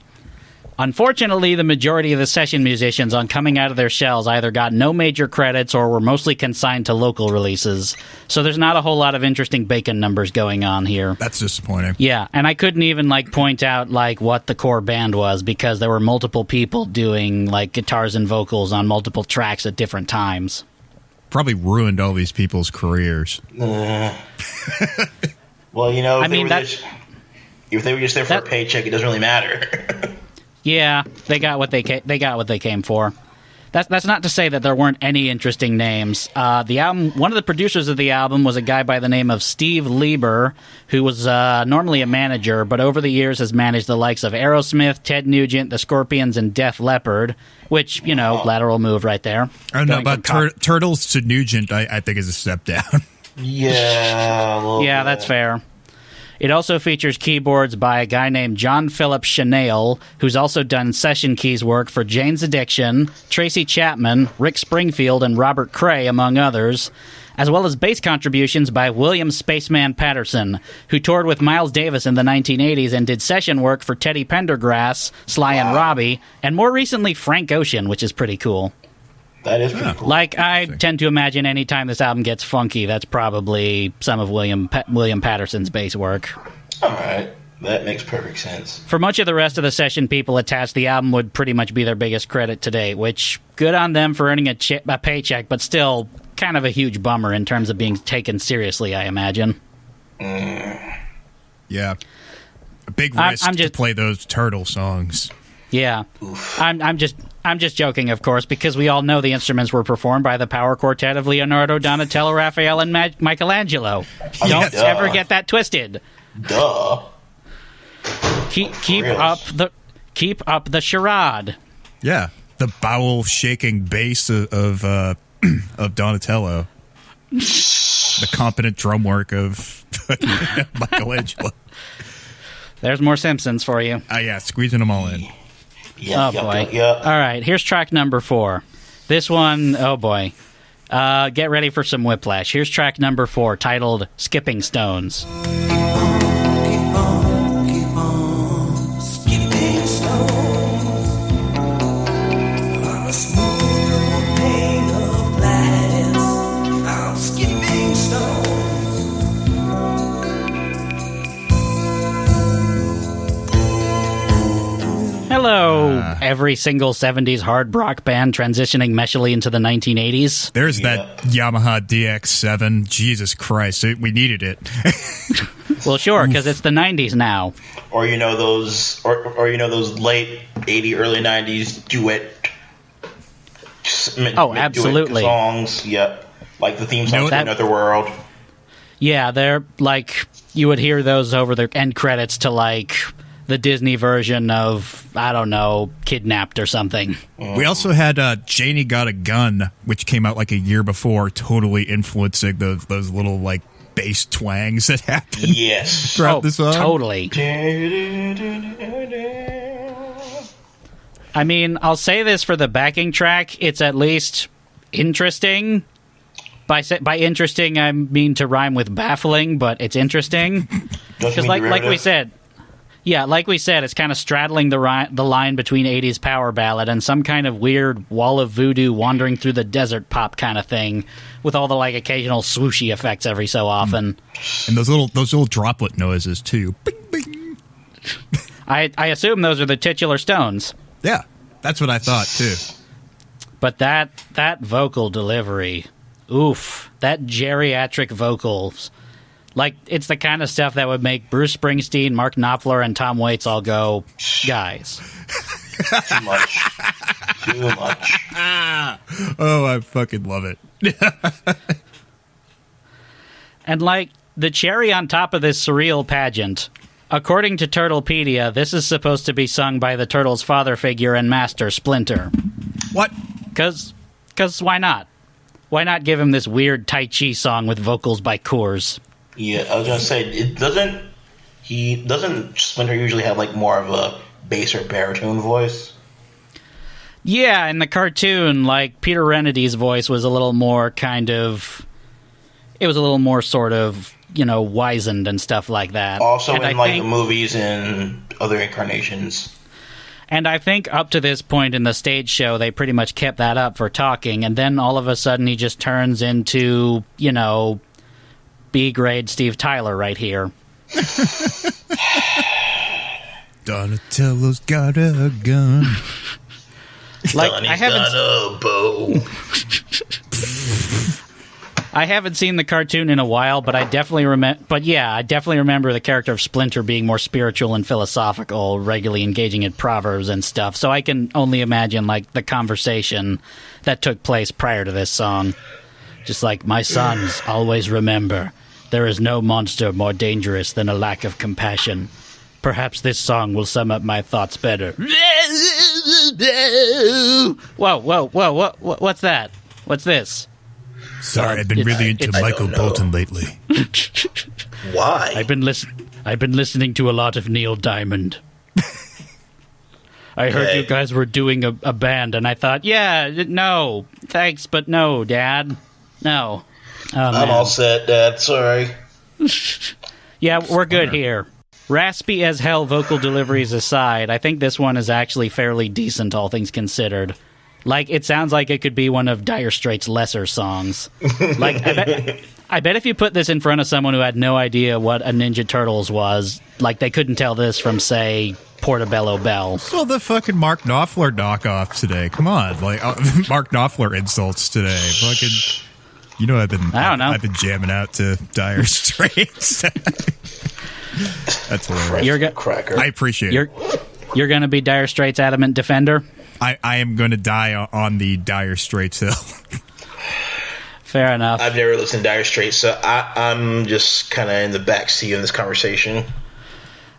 S3: Unfortunately, the majority of the session musicians on Coming Out of Their Shells either got no major credits or were mostly consigned to local releases, so there's not a whole lot of interesting bacon numbers going on here.
S4: That's disappointing.
S3: Yeah, and I couldn't even point out what the core band was, because there were multiple people doing guitars and vocals on multiple tracks at different times.
S4: Probably ruined all these people's careers.
S5: Well, if they were just there for a paycheck, it doesn't really matter.
S3: Yeah, they got what they came for. That's not to say that there weren't any interesting names. The album, one of the producers of the album was a guy by the name of Steve Lieber, who was normally a manager, but over the years has managed the likes of Aerosmith, Ted Nugent, the Scorpions, and Def Leppard, which, lateral move right there.
S4: I don't know about Turtles to Nugent, I think is a step down.
S5: Yeah,
S3: that's fair. It also features keyboards by a guy named John Philip Chanel, who's also done session keys work for Jane's Addiction, Tracy Chapman, Rick Springfield, and Robert Cray, among others, as well as bass contributions by William Spaceman Patterson, who toured with Miles Davis in the 1980s and did session work for Teddy Pendergrass, Sly and Robbie, and more recently Frank Ocean, which is pretty cool.
S5: That is pretty cool.
S3: I tend to imagine any time this album gets funky, that's probably some of William Patterson's bass work.
S5: All right. That makes perfect sense.
S3: For much of the rest of the session people attached, the album would pretty much be their biggest credit to date, which, good on them for earning a paycheck, but still kind of a huge bummer in terms of being taken seriously, I imagine.
S4: Yeah. A big risk
S3: I'm
S4: to
S3: just-
S4: play those turtle songs.
S3: Yeah, I'm just joking, of course, because we all know the instruments were performed by the power quartet of Leonardo, Donatello, Raphael, and Michelangelo. Don't ever get that twisted.
S5: Duh.
S3: Keep up the charade.
S4: Yeah, the bowel shaking bass of Donatello, the competent drum work of Michelangelo.
S3: There's more Simpsons for you.
S4: Yeah, squeezing them all in.
S5: Yeah,
S3: Oh, boy.
S5: Yeah.
S3: All right, here's track number 4. This one, oh boy. Get ready for some whiplash. Here's track number 4, titled Skipping Stones.
S6: Skipping stones on a smooth pane of glass. I'm skipping stones.
S3: Hello, every single 70s hard rock band transitioning meshily into the 1980s.
S4: There's that Yamaha DX7. Jesus Christ, we needed it.
S3: Well, sure, because it's the 90s now.
S5: Or those late 80s, early 90s duet.
S3: Absolutely.
S5: Duet songs. Yep. Like the theme song to Another World.
S3: Yeah, they're like, you would hear those over the end credits to like the Disney version of, I don't know, Kidnapped or something.
S4: We also had Janie Got a Gun, which came out like a year before, totally influencing those little like bass twangs that happen.
S5: Yes.
S4: Throughout the song.
S3: Totally. I mean, I'll say this for the backing track, it's at least interesting. By interesting, I mean to rhyme with baffling, but it's interesting. Because like we said, it's kind of straddling the line between 80s power ballad and some kind of weird wall of voodoo wandering through the desert pop kind of thing, with all the like occasional swooshy effects every so often.
S4: And those little droplet noises too. Bing, bing.
S3: I assume those are the titular stones.
S4: Yeah, that's what I thought too.
S3: But that vocal delivery, oof, that geriatric vocals. Like, it's the kind of stuff that would make Bruce Springsteen, Mark Knopfler, and Tom Waits all go, guys.
S5: Too much. Too much.
S4: Oh, I fucking love it.
S3: And, like, the cherry on top of this surreal pageant, according to Turtlepedia, this is supposed to be sung by the Turtles' father figure and master, Splinter.
S4: What?
S3: Because why not? Why not give him this weird Tai Chi song with vocals by Coors?
S5: Yeah, I was gonna say, doesn't Splinter usually have like more of a bass or baritone voice?
S3: Yeah, in the cartoon, like, Peter Renedy's voice was a little more sort of, wizened and stuff like that.
S5: Also
S3: and
S5: in the movies and other incarnations.
S3: And I think up to this point in the stage show, they pretty much kept that up for talking, and then all of a sudden he just turns into, B-grade Steve Tyler right here.
S4: Donatello's got a gun.
S3: Like,
S5: Donnie's got a bow.
S3: I haven't seen the cartoon in a while, but I definitely remember the character of Splinter being more spiritual and philosophical, regularly engaging in proverbs and stuff. So I can only imagine, like, the conversation that took place prior to this song. Just like, my sons, always remember, there is no monster more dangerous than a lack of compassion. Perhaps this song will sum up my thoughts better. Whoa, what's that? What's this?
S4: Sorry, I've been really into Michael Bolton lately.
S5: Why?
S3: I've been listening to a lot of Neil Diamond. I heard you guys were doing a band, and I thought, no, thanks, but no, Dad. No. Oh,
S5: I'm all set, Dad. Sorry.
S3: Yeah, we're good here. Raspy as hell vocal deliveries aside, I think this one is actually fairly decent, all things considered. Like, it sounds like it could be one of Dire Straits' lesser songs. Like, I bet if you put this in front of someone who had no idea what a Ninja Turtles was, like, they couldn't tell this from, say, Portobello Bell.
S4: Well, the fucking Mark Knopfler knockoff today. Come on, like Mark Knopfler insults today. Fucking, I've been jamming out to Dire Straits. That's hilarious.
S3: You're
S5: Cracker.
S4: I appreciate it.
S3: You're going to be Dire Straits' adamant defender?
S4: I am going to die on the Dire Straits hill.
S3: Fair enough.
S5: I've never listened to Dire Straits, so I'm just kind of in the backseat of this conversation.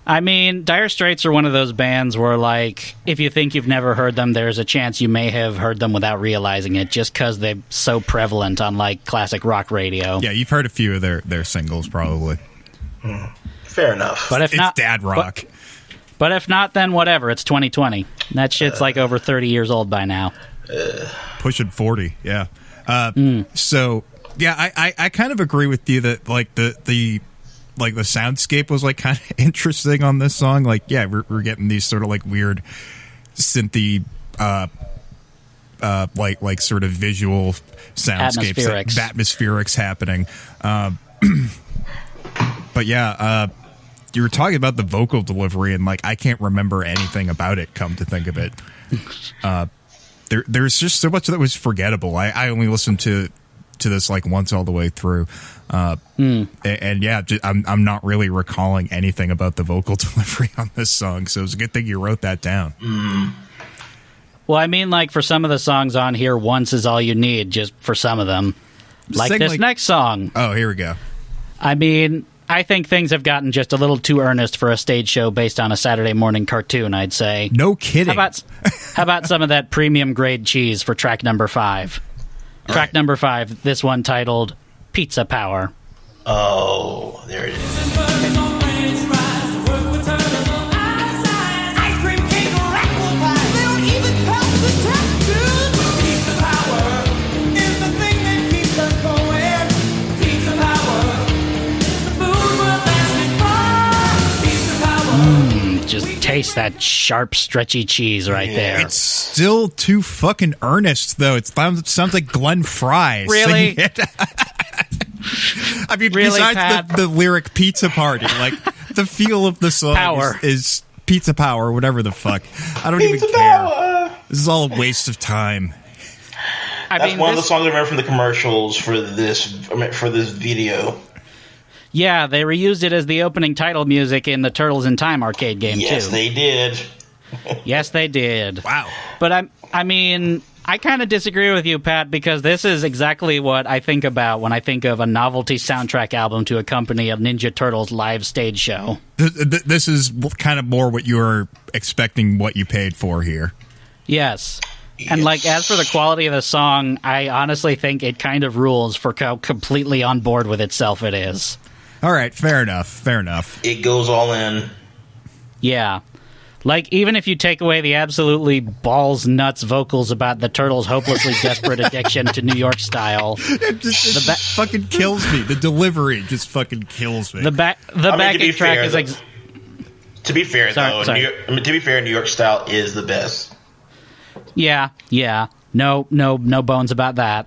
S3: I mean, Dire Straits are one of those bands where, like, if you think you've never heard them, there's a chance you may have heard them without realizing it, just because they're so prevalent on, like, classic rock radio.
S4: Yeah, you've heard a few of their singles, probably.
S5: Fair enough.
S3: But if
S4: It's
S3: not,
S4: dad rock.
S3: But if not, then whatever. It's 2020. That shit's like over 30 years old by now.
S4: Pushing 40, yeah. So, yeah, I kind of agree with you that, like, the soundscape was, like, kind of interesting on this song. Like, yeah, we're getting these sort of, like, weird synthy, like sort of visual soundscapes. Atmospherics happening. But, yeah, you were talking about the vocal delivery, and, like, I can't remember anything about it, come to think of it. There's just so much that was forgettable. I only listened to this, like, once all the way through. And yeah, I'm not really recalling anything about the vocal delivery on this song, so it's a good thing you wrote that down.
S3: Well, I mean, like, for some of the songs on here, once is all you need, just for some of them. Like this next song.
S4: Oh, here we go.
S3: I mean, I think things have gotten just a little too earnest for a stage show based on a Saturday morning cartoon, I'd say.
S4: No kidding.
S3: How about some of that premium grade cheese for track number 5? Track number 5, this one titled Pizza Power.
S5: Oh, there it is.
S3: Just taste that sharp, stretchy cheese right there.
S4: It's still too fucking earnest, though. It sounds like Glenn Fry.
S3: Really?
S4: Singing it. I mean,
S3: Really,
S4: besides
S3: Pat?
S4: the lyric pizza party, like, the feel of the song
S3: Power.
S4: is pizza power, whatever the fuck. I don't
S5: Pizza
S4: even care.
S5: power.
S4: This is all a waste of time.
S5: That's one of the songs I remember from the commercials for this video.
S3: Yeah, they reused it as the opening title music in the Turtles in Time arcade game, too.
S5: Yes, they did.
S3: Yes, they did.
S4: Wow.
S3: But I mean, I kind of disagree with you, Pat, because this is exactly what I think about when I think of a novelty soundtrack album to accompany a Ninja Turtles live stage show.
S4: This is kind of more what you were expecting, what you paid for here.
S3: Yes. And, like, as for the quality of the song, I honestly think it kind of rules for how completely on board with itself it is.
S4: All right, fair enough.
S5: It goes all in.
S3: Yeah. Like, even if you take away the absolutely balls-nuts vocals about the Turtles' hopelessly desperate addiction to New York style.
S4: It just fucking kills me. The delivery just fucking kills me.
S3: The backing track is...
S5: To be fair,
S3: Sorry.
S5: New York style is the best.
S3: Yeah. No bones about that.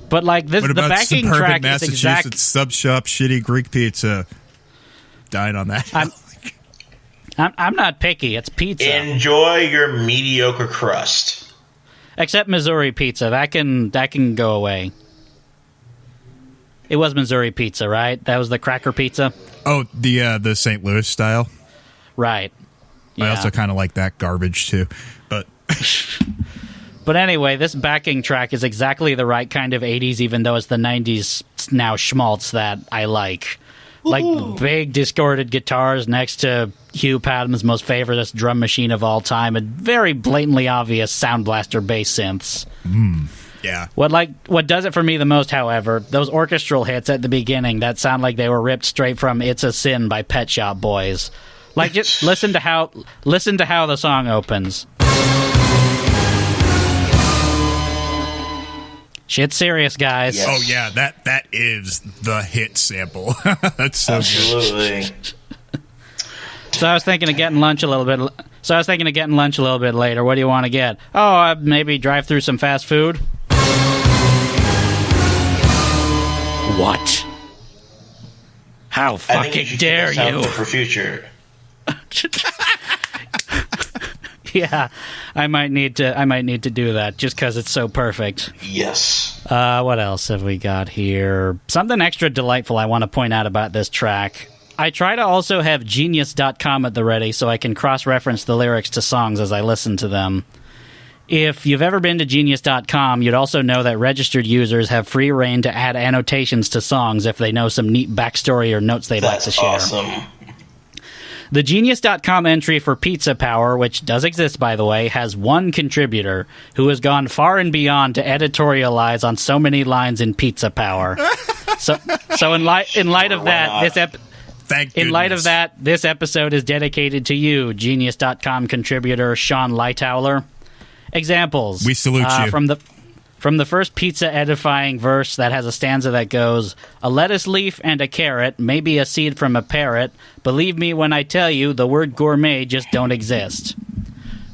S3: But, like, this,
S4: what about
S3: the backing
S4: suburban
S3: track
S4: Massachusetts
S3: is exact...
S4: sub shop shitty Greek pizza? Dying on that.
S3: I'm not picky. It's pizza.
S5: Enjoy your mediocre crust.
S3: Except Missouri pizza. That can go away. It was Missouri pizza, right? That was the cracker pizza?
S4: Oh, the St. Louis style?
S3: Right. Yeah.
S4: I also kind of like that garbage, too. But...
S3: But anyway, this backing track is exactly the right kind of 80s, even though it's the 90s now schmaltz that I like. Like, big distorted guitars next to Hugh Padham's most favorite drum machine of all time, and very blatantly obvious Sound Blaster bass synths.
S4: Yeah.
S3: What does it for me the most, however, those orchestral hits at the beginning that sound like they were ripped straight from It's a Sin by Pet Shop Boys. Like, just listen to how the song opens. Shit's serious, guys.
S5: Yes.
S4: Oh yeah, that is the hit sample. That's so
S5: Absolutely.
S4: good.
S3: So I was thinking of getting lunch a little bit later. What do you want to get? Oh, maybe drive through some fast food. What? How fucking dare you?
S5: For future.
S3: Yeah, I might need to do that just because it's so perfect.
S5: Yes.
S3: What else have we got here? Something extra delightful I want to point out about this track. I try to also have Genius.com at the ready so I can cross-reference the lyrics to songs as I listen to them. If you've ever been to Genius.com, you'd also know that registered users have free reign to add annotations to songs if they know some neat backstory or notes they'd like to share.
S5: Awesome.
S3: The Genius.com entry for Pizza Power, which does exist, by the way, has one contributor who has gone far and beyond to editorialize on so many lines in Pizza Power. So in light of that, this episode is dedicated to you, Genius.com contributor Sean Lightowler. Examples.
S4: We salute you.
S3: From the first pizza edifying verse that has a stanza that goes, "A lettuce leaf and a carrot, maybe a seed from a parrot. Believe me when I tell you, the word gourmet just don't exist."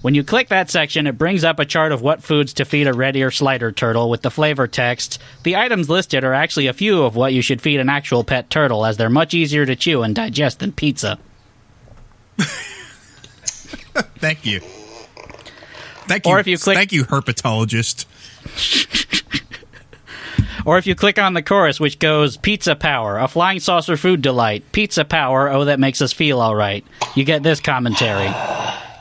S3: When you click that section, it brings up a chart of what foods to feed a red ear slider turtle with the flavor text. The items listed are actually a few of what you should feed an actual pet turtle, as they're much easier to chew and digest than pizza.
S4: Thank you. Thank you.
S3: Or if you click,
S4: thank you, herpetologist.
S3: Or if you click on the chorus, which goes, "Pizza Power, a flying saucer food delight. Pizza Power, oh, that makes us feel all right." You get this commentary.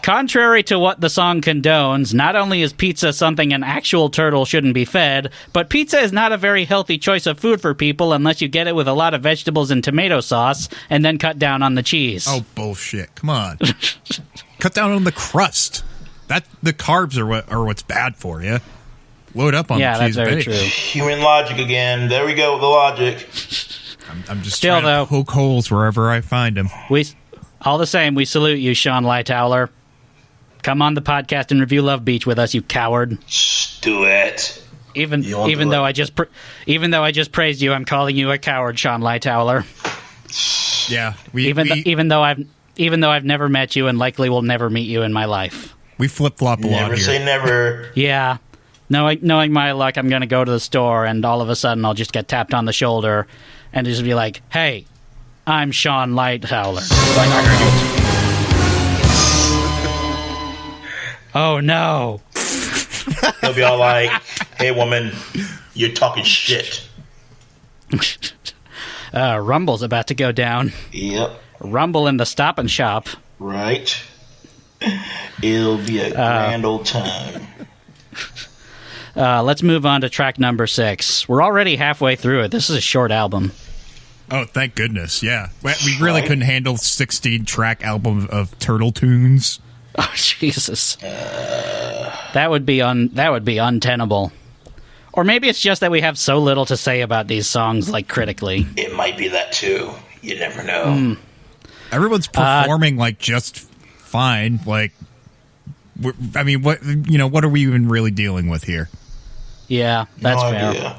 S3: Contrary to what the song condones, not only is pizza something an actual turtle shouldn't be fed, but pizza is not a very healthy choice of food for people unless you get it with a lot of vegetables and tomato sauce, and then cut down on the cheese.
S4: Oh, bullshit. Come on. Cut down on the crust. The carbs are what's bad for you. Load up on the cheese.
S3: Yeah, that's very
S4: bake.
S3: true.
S5: Human logic again. There we go with the logic.
S4: I'm just
S3: Still,
S4: trying to poke holes wherever I find them.
S3: All the same, we salute you, Sean Lightowler. Come on the podcast and review Love Beach with us, you coward.
S5: Just do it.
S3: Even though I just praised you, I'm calling you a coward, Sean Lightowler.
S4: Yeah,
S3: Even though I've never met you and likely will never meet you in my life.
S4: we flip flop a lot
S5: Never
S4: here.
S5: say never.
S3: Yeah. Knowing my luck, I'm going to go to the store and all of a sudden I'll just get tapped on the shoulder and just be like, "Hey, I'm Sean Lightowler." Oh no.
S5: He'll be all like, "Hey woman, you're talking shit."
S3: Rumble's about to go down.
S5: Yep.
S3: Rumble in the Stop and Shop.
S5: Right. It'll be a grand old time.
S3: Let's move on to track number 6. We're already halfway through it. This is a short album.
S4: Oh, thank goodness! Yeah, we really couldn't handle 16-track album of turtle tunes.
S3: Oh Jesus, that would be untenable. Or maybe it's just that we have so little to say about these songs, like critically.
S5: It might be that too. You never know.
S4: Everyone's performing like just fine. Like, what are we even really dealing with here?
S3: Yeah, that's
S5: No
S3: fair.
S5: idea.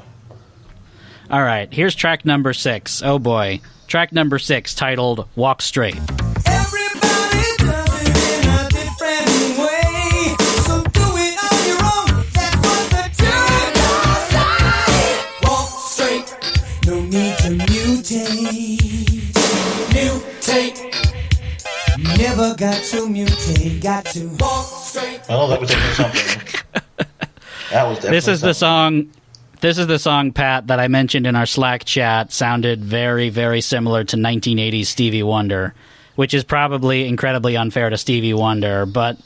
S3: All right, here's track number 6. Oh boy, track number 6, titled "Walk Straight."
S6: Everybody does it in a different way, so do it on your own. That's what the Jukebox say. Walk straight, no need to mutate. Mutate, never got to mutate. Got to walk straight.
S5: Oh, that was definitely something. That was definitely
S3: This is the song. This is the song, Pat, that I mentioned in our Slack chat. Sounded very, very similar to 1980s Stevie Wonder, which is probably incredibly unfair to Stevie Wonder, but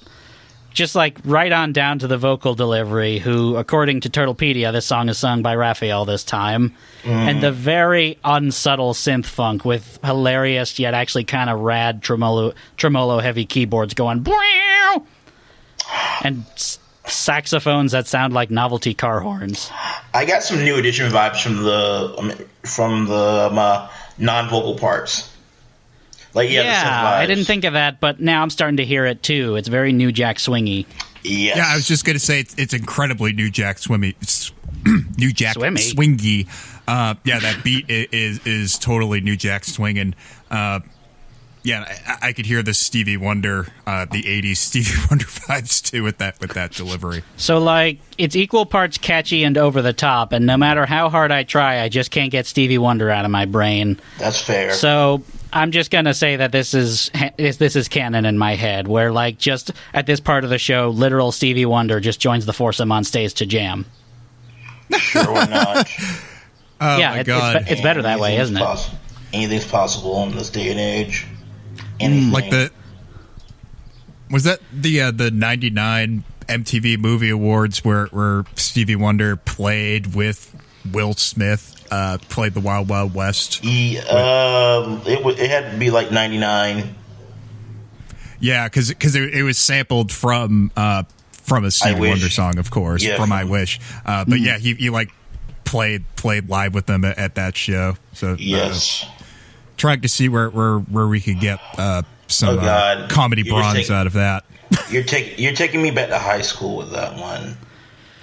S3: just like right on down to the vocal delivery, who, according to Turtlepedia, this song is sung by Raphael this time, and the very unsubtle synth funk with hilarious yet actually kind of rad tremolo heavy keyboards going "Bwah!" and saxophones that sound like novelty car horns.
S5: I got some New Edition vibes from the non-vocal parts. Like, yeah, the synth vibes.
S3: I didn't think of that, but now I'm starting to hear it too. It's very New Jack swingy.
S5: Yes.
S4: Yeah, I was just gonna say it's incredibly New Jack swingy. Yeah, that beat is totally New Jack swinging. Yeah, I could hear the Stevie Wonder, the '80s Stevie Wonder vibes too with that delivery.
S3: So, like, it's equal parts catchy and over the top, and no matter how hard I try, I just can't get Stevie Wonder out of my brain.
S5: That's fair.
S3: So I'm just gonna say that this is canon in my head, where like just at this part of the show, literal Stevie Wonder just joins the foursome on stage to jam.
S5: Sure, why not?
S4: Oh
S3: Yeah,
S4: my God.
S3: it's better that way, isn't it?
S5: Possible. anything's possible in this day and age. Anything.
S4: Like was that the 99 MTV Movie Awards where Stevie Wonder played with Will Smith, played the Wild Wild West?
S5: It had to be like 99.
S4: Yeah, because it was sampled from a Stevie Wonder song, of course, from I Wish. But yeah, he like played live with them at that show. So
S5: yes,
S4: trying to see where we could get some comedy bronze out of that.
S5: You're taking me back to high school with that one.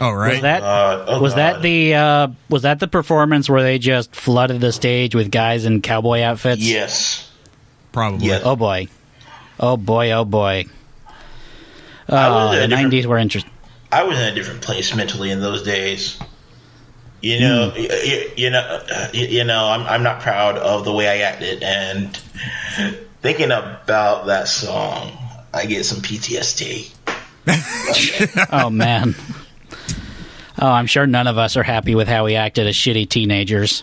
S4: Oh, right.
S3: Was that the performance where they just flooded the stage with guys in cowboy outfits?
S5: Yes,
S4: probably.
S5: Yes.
S3: Oh boy. Oh boy. The 90s were interesting.
S5: I was in a different place mentally in those days. You know, I'm not proud of the way I acted, and thinking about that song, I get some PTSD.
S3: Oh man. Oh, I'm sure none of us are happy with how we acted as shitty teenagers.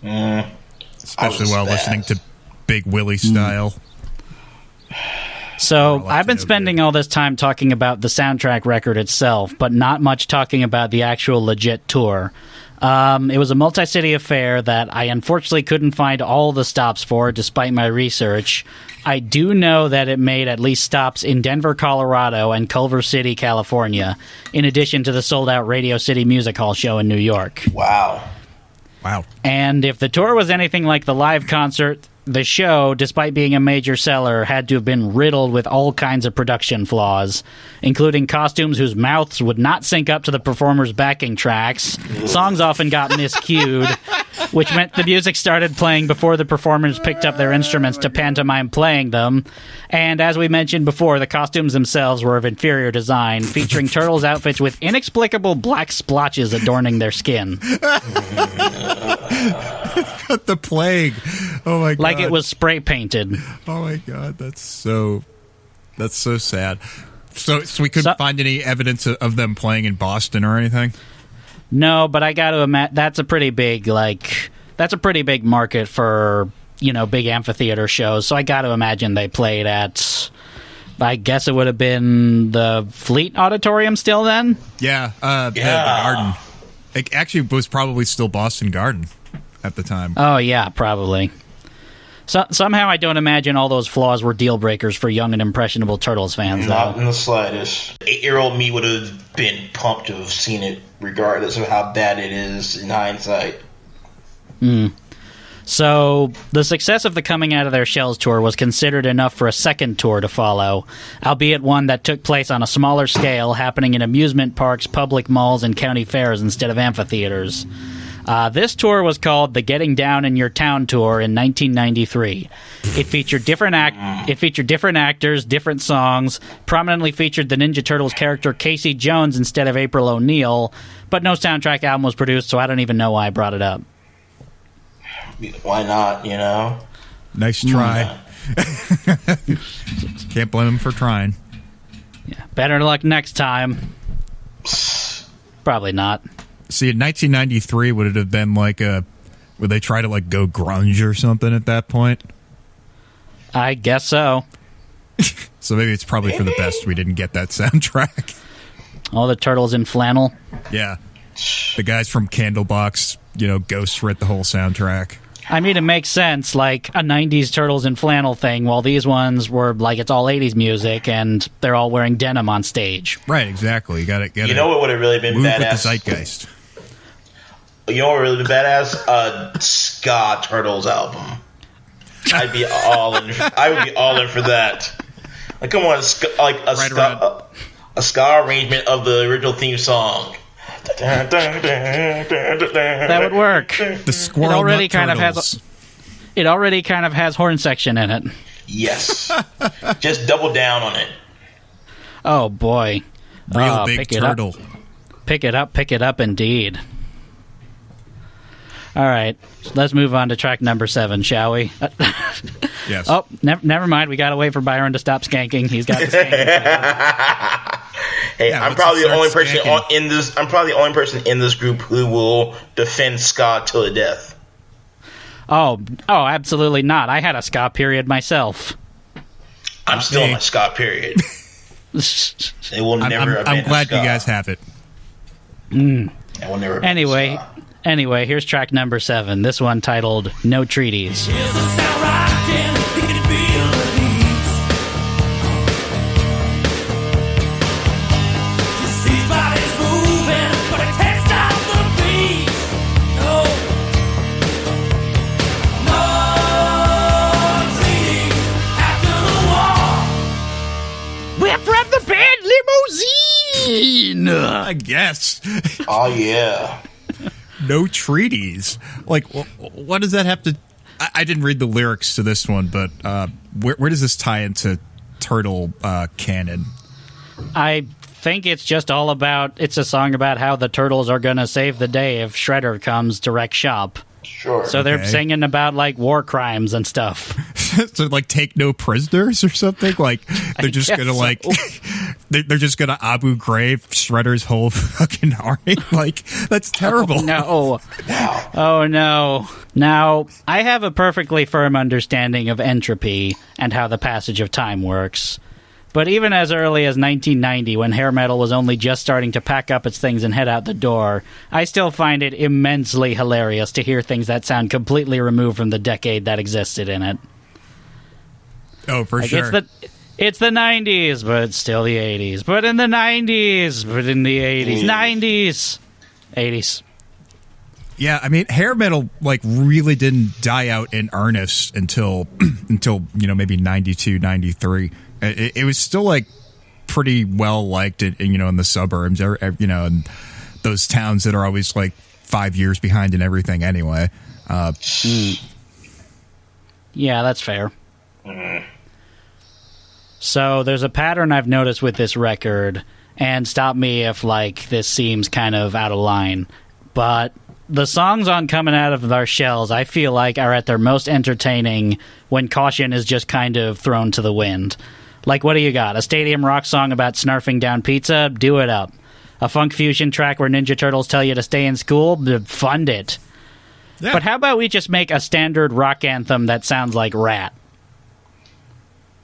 S4: Especially while listening to Big Willie style.
S3: So, I've been spending all this time talking about the soundtrack record itself, but not much talking about the actual legit tour. It was a multi-city affair that I unfortunately couldn't find all the stops for, despite my research. I do know that it made at least stops in Denver, Colorado, and Culver City, California, in addition to the sold-out Radio City Music Hall show in New York.
S5: Wow.
S3: And if the tour was anything like the live concert, the show, despite being a major seller, had to have been riddled with all kinds of production flaws, including costumes whose mouths would not sync up to the performers' backing tracks. Songs often got miscued, which meant the music started playing before the performers picked up their instruments to pantomime playing them. And as we mentioned before, the costumes themselves were of inferior design, featuring turtles' outfits with inexplicable black splotches adorning their skin.
S4: The plague. Oh my god.
S3: Like it was spray painted.
S4: Oh my god, that's so sad. So we couldn't find any evidence of them playing in Boston or anything?
S3: No, but I got to imagine that's a pretty big market for, big amphitheater shows. So I got to imagine they played at, I guess it would have been the Fleet Auditorium still then?
S4: Yeah, the Garden. It actually was probably still Boston Garden at the time.
S3: Oh, yeah, probably. So, somehow I don't imagine all those flaws were deal breakers for young and impressionable Turtles fans,
S5: Not
S3: though.
S5: in the slightest. 8-year-old me would have been pumped to have seen it, regardless of how bad it is in hindsight.
S3: So, the success of the Coming Out of Their Shells tour was considered enough for a second tour to follow, albeit one that took place on a smaller scale, happening in amusement parks, public malls, and county fairs instead of amphitheaters. This tour was called the Getting Down in Your Town Tour in 1993. It featured different actors, different songs, prominently featured the Ninja Turtles character Casey Jones instead of April O'Neil, but no soundtrack album was produced, so I don't even know why I brought it up.
S5: Why not,
S4: Nice try. Can't blame him for trying.
S3: Yeah, better luck next time. Probably not.
S4: See, in 1993, would it have been would they try to go grunge or something at that point?
S3: I guess so.
S4: So maybe it's probably for the best we didn't get that soundtrack.
S3: All the turtles in flannel.
S4: Yeah. The guys from Candlebox, ghost writ the whole soundtrack.
S3: I mean, it makes sense, like a 90s Turtles in flannel thing, while these ones were it's all 80s music, and they're all wearing denim on stage.
S4: Right, exactly. You got it.
S5: You know what would have really been
S4: move
S5: badass?
S4: With the zeitgeist.
S5: You know what would have really been badass? A ska Turtles album. I'd be all in. I would be all in for that. Come on, a ska arrangement of the original theme song.
S3: That would work.
S4: The Squirrel Nut Turtles.
S3: It already kind of has horn section in it.
S5: Yes. Just double down on it.
S3: Oh boy.
S4: Real big turtle.
S3: Pick it up indeed. All right, let's move on to track number 7, shall we?
S4: Yes.
S3: Oh, never mind. We got to wait for Byron to stop skanking. He's got the skanking.
S5: Hey, yeah, I'm probably the only person in this. I'm probably the only person in this group who will defend ska till the death.
S3: Oh, absolutely not. I had a ska period myself.
S5: I'm still in my ska period. They will never.
S4: I'm glad you guys have it.
S5: I will never.
S3: Anyway, here's track number 7. This one titled "No Treaties."
S6: Here's the sound rocking, you can feel the beats. You see bodies moving, but I can't stop the beat. No treaties after the war.
S3: We're from the band Limousine.
S4: I guess.
S5: Oh yeah.
S4: No treaties. Like, what does that have to... I didn't read the lyrics to this one, but where does this tie into Turtle canon?
S3: I think it's just all about... It's a song about how the Turtles are going to save the day if Shredder comes to wreck shop.
S5: Sure.
S3: So they're
S4: Okay.
S3: singing about, like, war crimes and stuff.
S4: So, like, take no prisoners or something? Like, they're just
S3: guess
S4: gonna,
S3: so.
S4: like... they're just gonna Abu Ghraib Shredder's whole fucking army? Like, that's terrible.
S3: No. Oh, no. Now, I have a perfectly firm understanding of entropy and how the passage of time works. But even as early as 1990, when hair metal was only just starting to pack up its things and head out the door, I still find it immensely hilarious to hear things that sound completely removed from the decade that existed in it.
S4: Oh, for
S3: Like,
S4: sure.
S3: It's the 90s, but it's still the 80s. But in the 90s, but in the 80s. 90s. 80s.
S4: Yeah, I mean, hair metal, like, really didn't die out in earnest until maybe 92, 93. It was still, like, pretty well liked, in the suburbs, and those towns that are always, like, 5 years behind in everything anyway.
S3: Yeah, that's fair. So there's a pattern I've noticed with this record, and stop me if, like, this seems kind of out of line, but the songs on Coming Out of Our Shells, I feel like, are at their most entertaining when caution is just kind of thrown to the wind. Like, what do you got? A stadium rock song about snarfing down pizza? Do it up. A funk fusion track where Ninja Turtles tell you to stay in school? Fund it.
S4: Yeah.
S3: But how about we just make a standard rock anthem that sounds like Rat?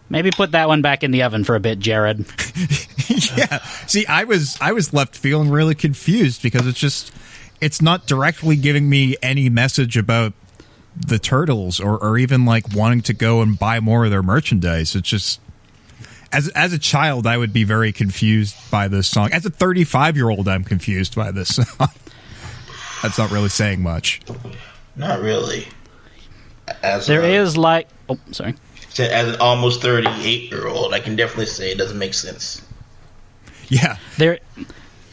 S3: Maybe put that one back in the oven for a bit, Jared.
S4: Yeah. See, I was left feeling really confused because it's not directly giving me any message about the Turtles or even, like, wanting to go and buy more of their merchandise. It's just... As a child, I would be very confused by this song. As a 35-year-old, I'm confused by this song. That's not really saying much.
S5: Not really. As
S3: There is, like... Oh, sorry.
S5: As an almost 38-year-old, I can definitely say it doesn't make sense.
S4: Yeah.
S3: There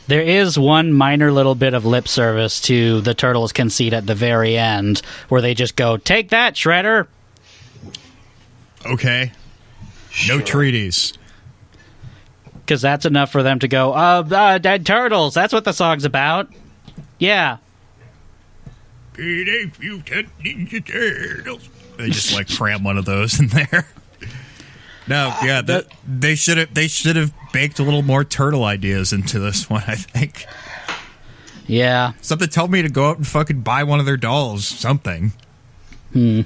S3: is one minor little bit of lip service to the Turtles' conceit at the very end, where they just go, "Take that, Shredder!"
S4: Okay. No treaties.
S3: Because that's enough for them to go, dead turtles, that's what the song's about. Yeah.
S4: Teenage Mutant Ninja Turtles. They just, like, cram one of those in there. No, yeah, they should have baked a little more turtle ideas into this one, I think.
S3: Yeah.
S4: Something tell me to go out and fucking buy one of their dolls. Something.
S3: They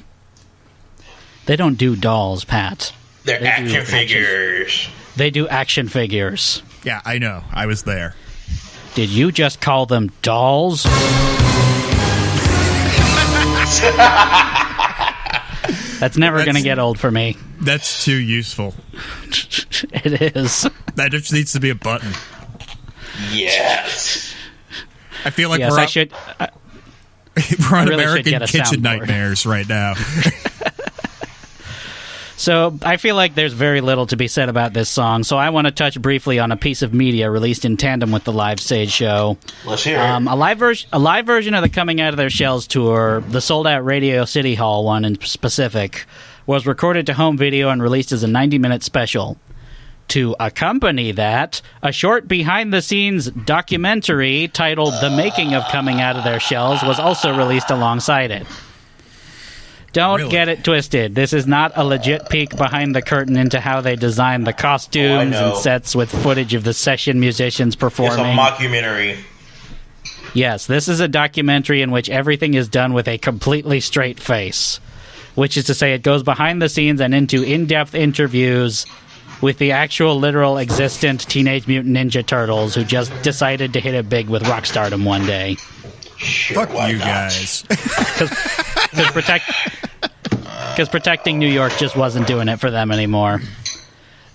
S3: don't do dolls, Pat.
S5: They're action figures.
S3: They do action figures.
S4: Yeah, I know. I was there.
S3: Did you just call them dolls? That's never going to get old for me.
S4: That's too useful.
S3: It is.
S4: That just needs to be a button.
S5: Yes.
S4: I feel like
S3: Yes,
S4: we're
S3: I should.
S4: we're on
S3: really should
S4: American
S3: get a
S4: Kitchen
S3: soundboard.
S4: Nightmares right now.
S3: So I feel like there's very little to be said about this song, so I want to touch briefly on a piece of media released in tandem with the live stage show.
S5: Let's hear it.
S3: A live version of the Coming Out of Their Shells tour, the sold-out Radio City Hall one in specific, was recorded to home video and released as a 90-minute special. To accompany that, a short behind-the-scenes documentary titled The Making of Coming Out of Their Shells was also released alongside it. Don't
S4: Really?
S3: get it twisted. This is not a legit peek behind the curtain into how they designed the costumes
S5: know.
S3: and sets with footage of the session musicians
S5: It's a
S3: performing.
S5: mockumentary.
S3: Yes, this is a documentary in which everything is done with a completely straight face, which is to say it goes behind the scenes and into in-depth interviews with the actual, literal, existent Teenage Mutant Ninja Turtles who just decided to hit it big with rock stardom one day.
S5: Sure,
S4: Fuck you guys.
S3: Because protecting New York just wasn't doing it for them anymore.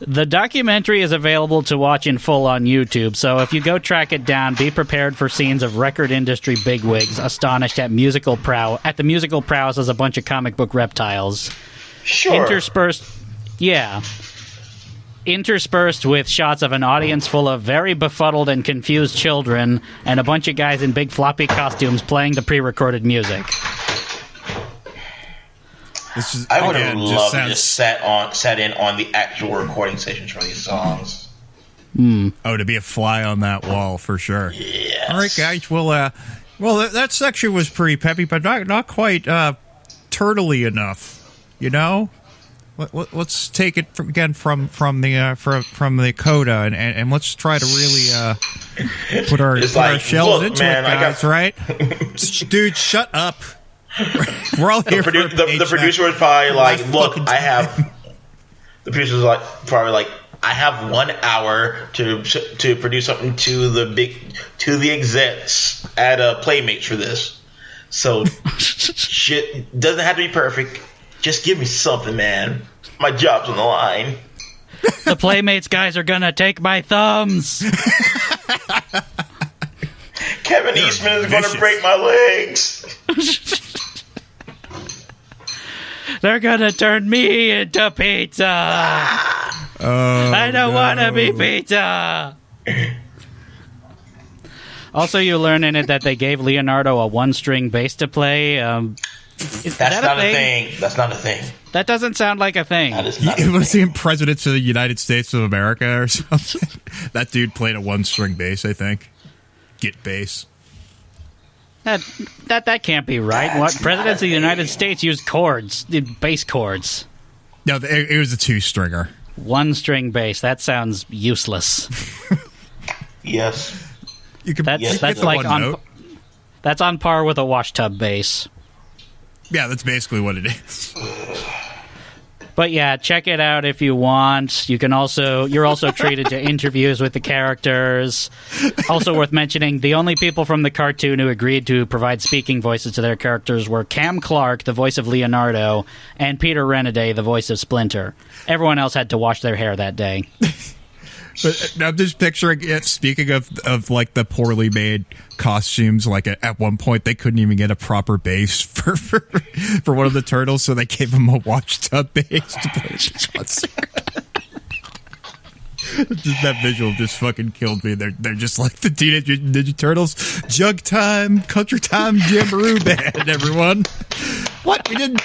S3: The documentary is available to watch in full on YouTube, so if you go track it down, be prepared for scenes of record industry bigwigs astonished at the musical prowess as a bunch of comic book reptiles.
S5: Sure.
S3: Interspersed with shots of an audience full of very befuddled and confused children and a bunch of guys in big floppy costumes playing the pre-recorded music.
S5: I would have loved to just sat in on the actual recording sessions for these songs.
S4: Oh, to be a fly on that wall for sure.
S5: Yes.
S4: All right, guys. Well, that section was pretty peppy, but not quite turtley enough. You know. Let's take it from the coda and let's try to really put our shells into it, guys. Right? Dude, shut up. We're all here.
S5: The producer was probably like, "Look, I have." The producer was probably like, "I have 1 hour to produce something to the execs at Playmates for this. So shit doesn't have to be perfect. Just give me something, man. My job's on the line."
S3: The Playmates guys are gonna take my thumbs.
S5: Kevin Eastman is gonna break my legs.
S3: They're gonna turn me into pizza. I don't want to be pizza. Also, you learn in it that they gave Leonardo a 1-string bass to play. That's not a thing.
S5: That's not a thing.
S3: That doesn't sound like a thing.
S5: That is not a thing.
S4: Was he president of the United States of America or something? That dude played a 1-string bass, I think. Get bass.
S3: That can't be right. What presidents of the United States use chords, bass chords?
S4: No, it was a 2-stringer.
S3: 1-string bass. That sounds useless.
S5: Yes.
S3: That's like that's on par with a washtub bass.
S4: Yeah, that's basically what it is.
S3: But yeah, check it out if you want. You're also treated to interviews with the characters. Also worth mentioning, the only people from the cartoon who agreed to provide speaking voices to their characters were Cam Clark, the voice of Leonardo, and Peter Renaday, the voice of Splinter. Everyone else had to wash their hair that day.
S4: But I'm just picturing it. Speaking of like the poorly made costumes, like at one point they couldn't even get a proper bass for one of the turtles, so they gave him a washtub bass to play the concert. That visual just fucking killed me. They're just like the Teenage Mutant Ninja Turtles, Jug Time, Country Time, Jamboree Band. Everyone, what we didn't.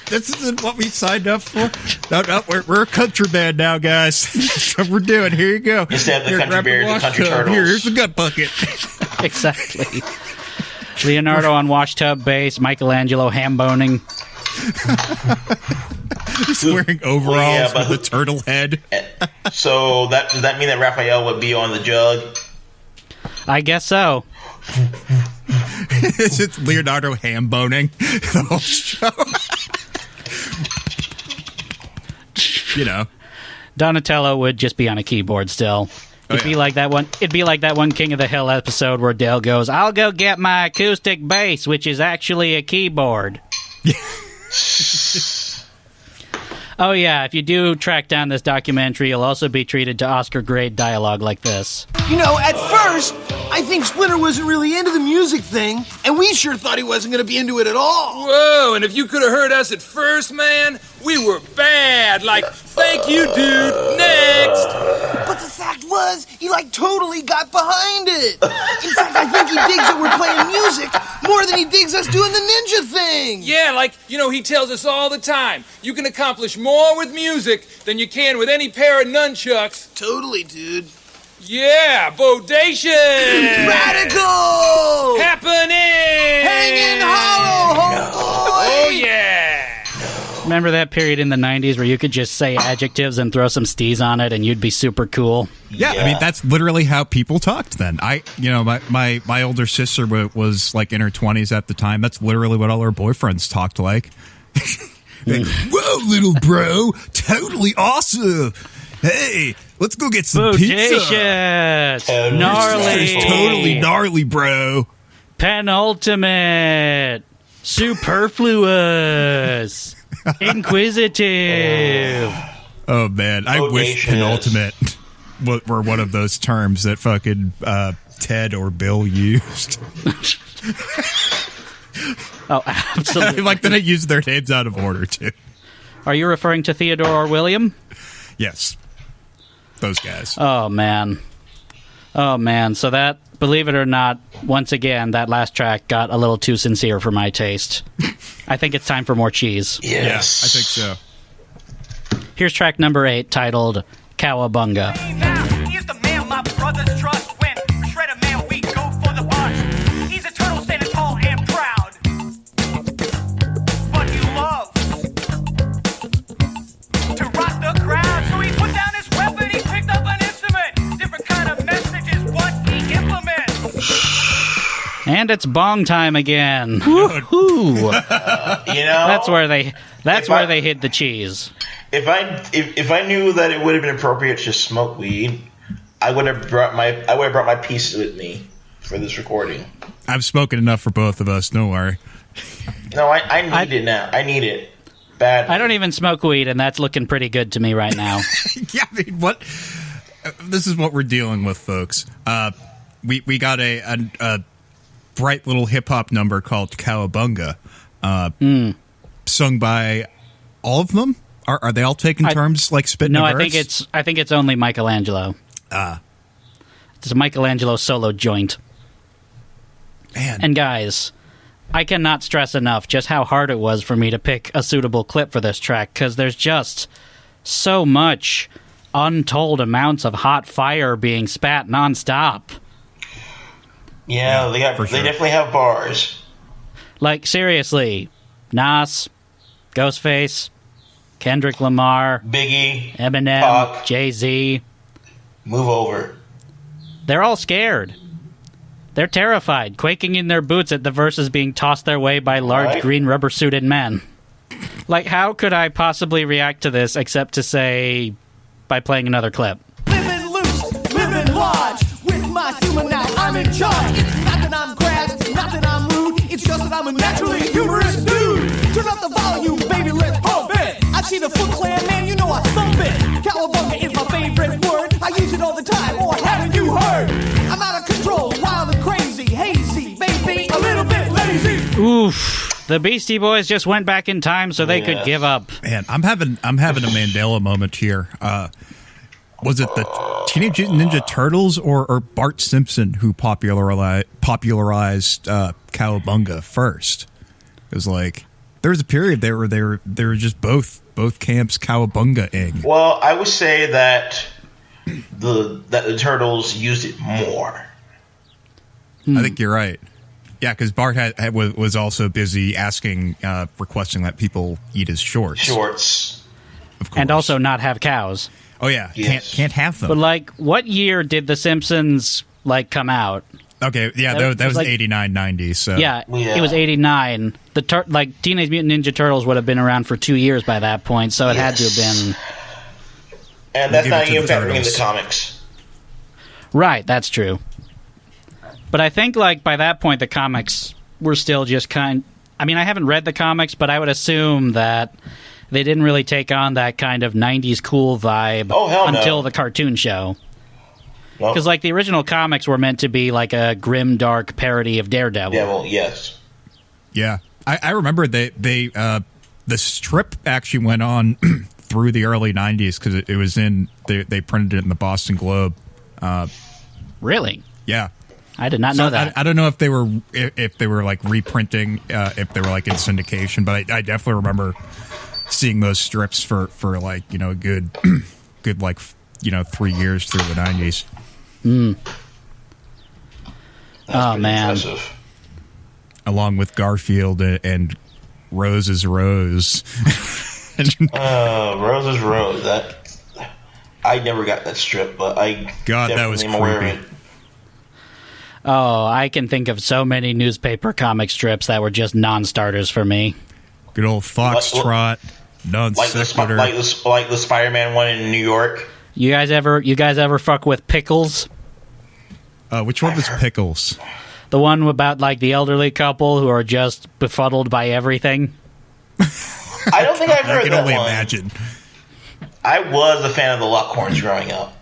S4: This isn't what we signed up for. No, we're a country band now, guys. That's what we're doing. Here you go.
S5: Instead of the country bears, the country turtles.
S4: Here's the gut bucket.
S3: Exactly. Leonardo on washtub bass, Michelangelo ham boning.
S4: He's wearing overalls with a turtle head.
S5: So does that mean that Raphael would be on the jug?
S3: I guess so.
S4: It's just Leonardo ham boning the whole show. You know,
S3: Donatello would just be on a keyboard still. It'd be like that one. It'd be like that one King of the Hill episode where Dale goes, "I'll go get my acoustic bass, which is actually a keyboard." Oh yeah, if you do track down this documentary, you'll also be treated to Oscar-grade dialogue like this.
S7: You know, at first, I think Splinter wasn't really into the music thing, and we sure thought he wasn't going to be into it at all.
S8: Whoa, and if you could have heard us at first, man, we were bad. Like, thank you, dude. Next.
S7: But the fact was, he, totally got behind it. In fact, I think he digs that we're playing music more than he digs us doing the ninja thing.
S8: Yeah, he tells us all the time, you can accomplish more with music than you can with any pair of nunchucks.
S7: Totally, dude.
S8: Yeah, bodacious!
S7: Radical!
S8: Happening!
S7: Hanging hollow, homeboy!
S8: Oh, yeah!
S3: Remember that period in the 90s where you could just say adjectives and throw some steez on it and you'd be super cool?
S4: Yeah, I mean, that's literally how people talked then. My older sister was like in her 20s at the time. That's literally what all her boyfriends talked like. Whoa, little bro, totally awesome. Hey, let's go get some pizza.
S3: Gnarly.
S4: Totally gnarly, bro.
S3: Penultimate. Superfluous. Inquisitive.
S4: Oh, man. I wish penultimate were one of those terms that fucking Ted or Bill used.
S3: Oh, absolutely.
S4: I like that I used their names out of order, too.
S3: Are you referring to Theodore or William?
S4: Yes. Those guys.
S3: Oh, man. So that, believe it or not, once again, that last track got a little too sincere for my taste. I think it's time for more cheese.
S5: Yes.
S4: Yeah, I think so.
S3: Here's track number 8, titled Cowabunga.
S9: He's the man my brothers trust. When we shred a man, we go for the bus. He's a turtle standing tall and proud. But he loves to rock the crowd. So he put down his weapon, he picked up an instrument. Different kind of message is what he implements.
S3: And it's bong time again. Woohoo! That's where they hid the cheese.
S5: If I knew that it would have been appropriate to smoke weed, I would have brought my piece with me for this recording.
S4: I've spoken enough for both of us. Don't worry.
S5: No, I need it now. I need it bad.
S3: I don't even smoke weed, and that's looking pretty good to me right now.
S4: Yeah, I mean, what? This is what we're dealing with, folks. We got a bright little hip hop number called Cowabunga, sung by all of them. Are they all taking turns like spitting?
S3: No,
S4: a verse?
S3: I think it's only Michelangelo. It's a Michelangelo solo joint.
S4: Man.
S3: And guys, I cannot stress enough just how hard it was for me to pick a suitable clip for this track, because there's just so much untold amounts of hot fire being spat nonstop.
S5: Yeah, they definitely have bars.
S3: Like, seriously, Nas, Ghostface, Kendrick Lamar,
S5: Biggie,
S3: Eminem,
S5: Pac,
S3: Jay-Z.
S5: Move over.
S3: They're all scared. They're terrified, quaking in their boots at the verses being tossed their way by large green rubber-suited men. Like, how could I possibly react to this except to say, by playing another clip?
S6: Living loose, living large. With my humor now, I'm in charge. It's not that I'm crass, not that I'm rude. It's just that I'm a naturally humorous dude. Turn up the volume, baby, let's pump it. I see the Foot Clan, man, you know I thump it. Cowabunga is my favorite word. I use it all the time, or haven't you heard? I'm out of control, wild and crazy, hazy, baby, a little bit lazy.
S3: Oof. The Beastie Boys just went back in time so they could give up.
S4: Man, I'm having a Mandela moment here. Was it the Teenage Mutant Ninja Turtles or Bart Simpson who popularized Cowabunga first? It was like there was a period they were just both camps Cowabunga-ing.
S5: Well, I would say that the Turtles used it more.
S4: I think you're right. Yeah, because Bart was also busy requesting that people eat his shorts.
S5: Of course.
S3: And also not have cows.
S4: Oh yeah,
S5: Yes.
S4: can't have them.
S3: But like, what year did The Simpsons come out?
S4: Okay, yeah, that was 89, 90. So
S3: Yeah, it was 89. Teenage Mutant Ninja Turtles would have been around for 2 years by that point, so it had to have been.
S5: And that's not even factoring in the comics.
S3: Right, that's true. But I think by that point the comics were still just I haven't read the comics, but I would assume that they didn't really take on that kind of 90s cool vibe until the cartoon show. Because the original comics were meant to be like a grim, dark parody of Daredevil.
S5: Yes.
S4: Yeah, I remember the strip actually went on through the early 90s because it was they printed it in the Boston Globe.
S3: Really?
S4: Yeah.
S3: I did not know that.
S4: I don't know if they were reprinting, if they were in syndication, but I definitely remember seeing those strips for a good 3 years through the 90s.
S3: Oh man!
S5: Impressive.
S4: Along with Garfield and Rose's Rose.
S5: Rose is Rose. I never got that strip, but I
S4: God, that was
S5: definitely am aware of
S4: creepy.
S5: it.
S3: Oh, I can think of so many newspaper comic strips that were just non-starters for me.
S4: Good old Foxtrot, non
S5: Like
S4: sequitur.
S5: the Spider-Man one in New York.
S3: You guys ever fuck with Pickles?
S4: Which one was Pickles?
S3: The one about like the elderly couple who are just befuddled by everything.
S5: I don't think I've
S4: I
S5: heard
S4: can
S5: that
S4: only
S5: one.
S4: imagine.
S5: I was a fan of the Luckhorns growing up.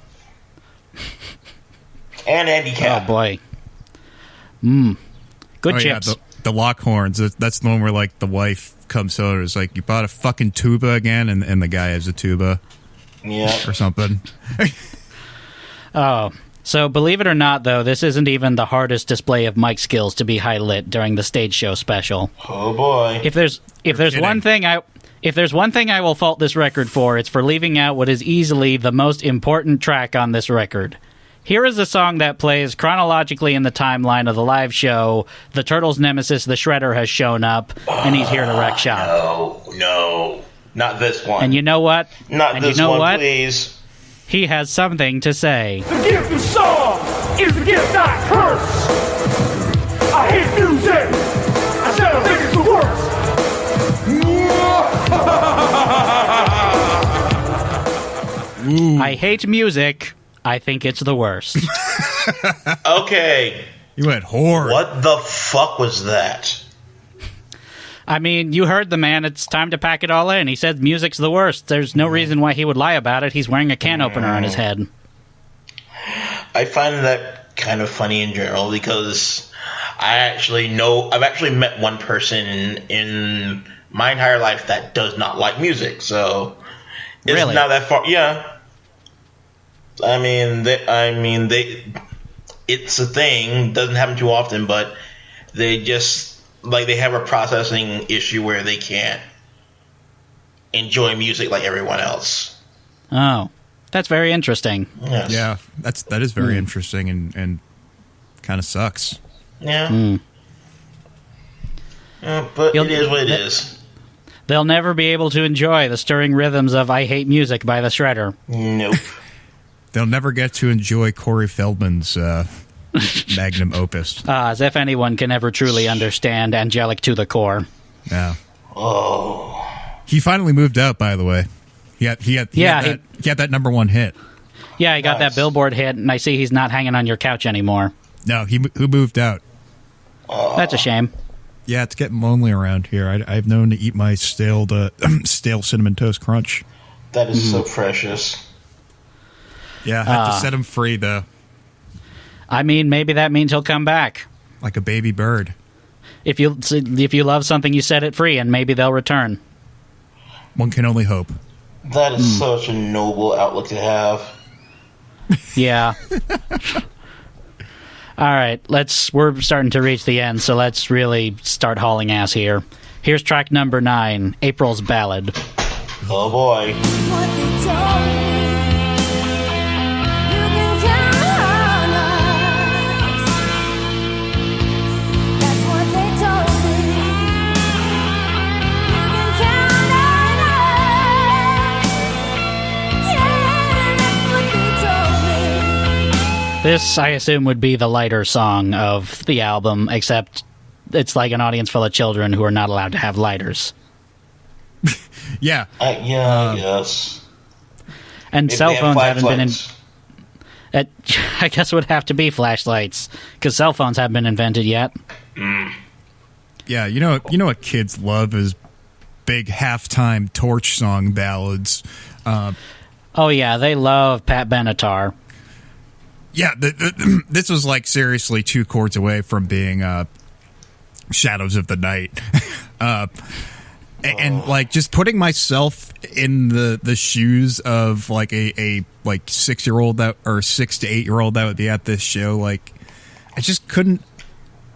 S5: And Andy Cap.
S3: Oh boy. Good chips.
S4: Yeah, the Lockhorns. That's the one where like the wife comes over and is like, "You bought a fucking tuba again," and the guy has a tuba
S5: Yeah.
S4: or something.
S3: Oh. So believe it or not, though, this isn't even the hardest display of mic skills to be high lit during the stage show special.
S5: Oh boy.
S3: If there's
S4: kidding.
S3: one thing I will fault this record for, it's for leaving out what is easily the most important track on this record. Here is a song that plays chronologically in the timeline of the live show. The Turtles' nemesis, the Shredder, has shown up, and he's here to wreck shop.
S5: No. Not this one.
S3: And you know what?
S5: Not
S3: and
S5: this
S3: you know
S5: one,
S3: what?
S5: please.
S3: He has something to say.
S10: The gift of song is the gift I curse. I hate music. I said I think it's the worst.
S3: I hate music. I think it's the worst.
S5: Okay.
S4: You went whore.
S5: What the fuck was that?
S3: I mean, you heard the man. It's time to pack it all in. He said music's the worst. There's no reason why he would lie about it. He's wearing a can opener on his head.
S5: I find that kind of funny in general because I've actually met one person in my entire life that does not like music. So it's
S3: Really?
S5: not that far. Yeah. It's a thing. Doesn't happen too often, but they just they have a processing issue where they can't enjoy music like everyone else.
S3: Oh, that's very interesting.
S5: Yes.
S4: Yeah, that is very interesting and kind of sucks.
S5: Yeah. But it is what it is.
S3: They'll never be able to enjoy the stirring rhythms of I Hate Music by the Shredder.
S5: Nope.
S4: They'll never get to enjoy Corey Feldman's magnum opus.
S3: As if anyone can ever truly understand Angelic to the Core.
S4: Yeah.
S5: Oh.
S4: He finally moved out, by the way. He had that number one hit.
S3: Yeah, he got
S5: Nice.
S3: that Billboard hit, and I see he's not hanging on your couch anymore.
S4: No, who moved out.
S3: That's a shame.
S4: Yeah, it's getting lonely around here. I've known to eat my stale cinnamon toast crunch.
S5: That is so precious.
S4: Yeah, I have to set him free, though.
S3: I mean, maybe that means he'll come back.
S4: Like a baby bird.
S3: If you love something, you set it free, and maybe they'll return.
S4: One can only hope.
S5: That is such a noble outlook to have.
S3: Yeah. All right, we're starting to reach the end, so let's really start hauling ass here. Here's track number 9, April's Ballad.
S5: Oh boy.
S3: This, I assume, would be the lighter song of the album, except it's like an audience full of children who are not allowed to have lighters.
S4: Yeah.
S5: I guess.
S3: And
S5: Maybe
S3: cell
S5: they have
S3: phones haven't been
S5: flashlights.
S3: I guess it would have to be flashlights, because cell phones haven't been invented yet.
S4: Yeah, you know what kids love is big halftime torch song ballads.
S3: Oh yeah, they love Pat Benatar.
S4: Yeah, this was like seriously 2 chords away from being Shadows of the Night. And like just putting myself in the shoes of like a 6-year-old or 6 to 8-year-old that would be at this show, like I just couldn't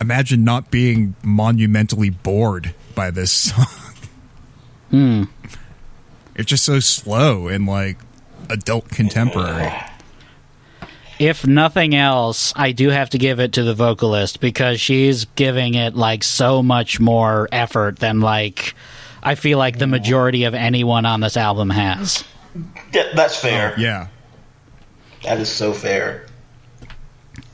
S4: imagine not being monumentally bored by this song. It's just so slow and like adult contemporary.
S3: If nothing else, I do have to give it to the vocalist, because she's giving it like so much more effort than like I feel like the majority of anyone on this album has.
S5: Yeah, that's fair.
S2: Oh, yeah.
S5: That is so fair.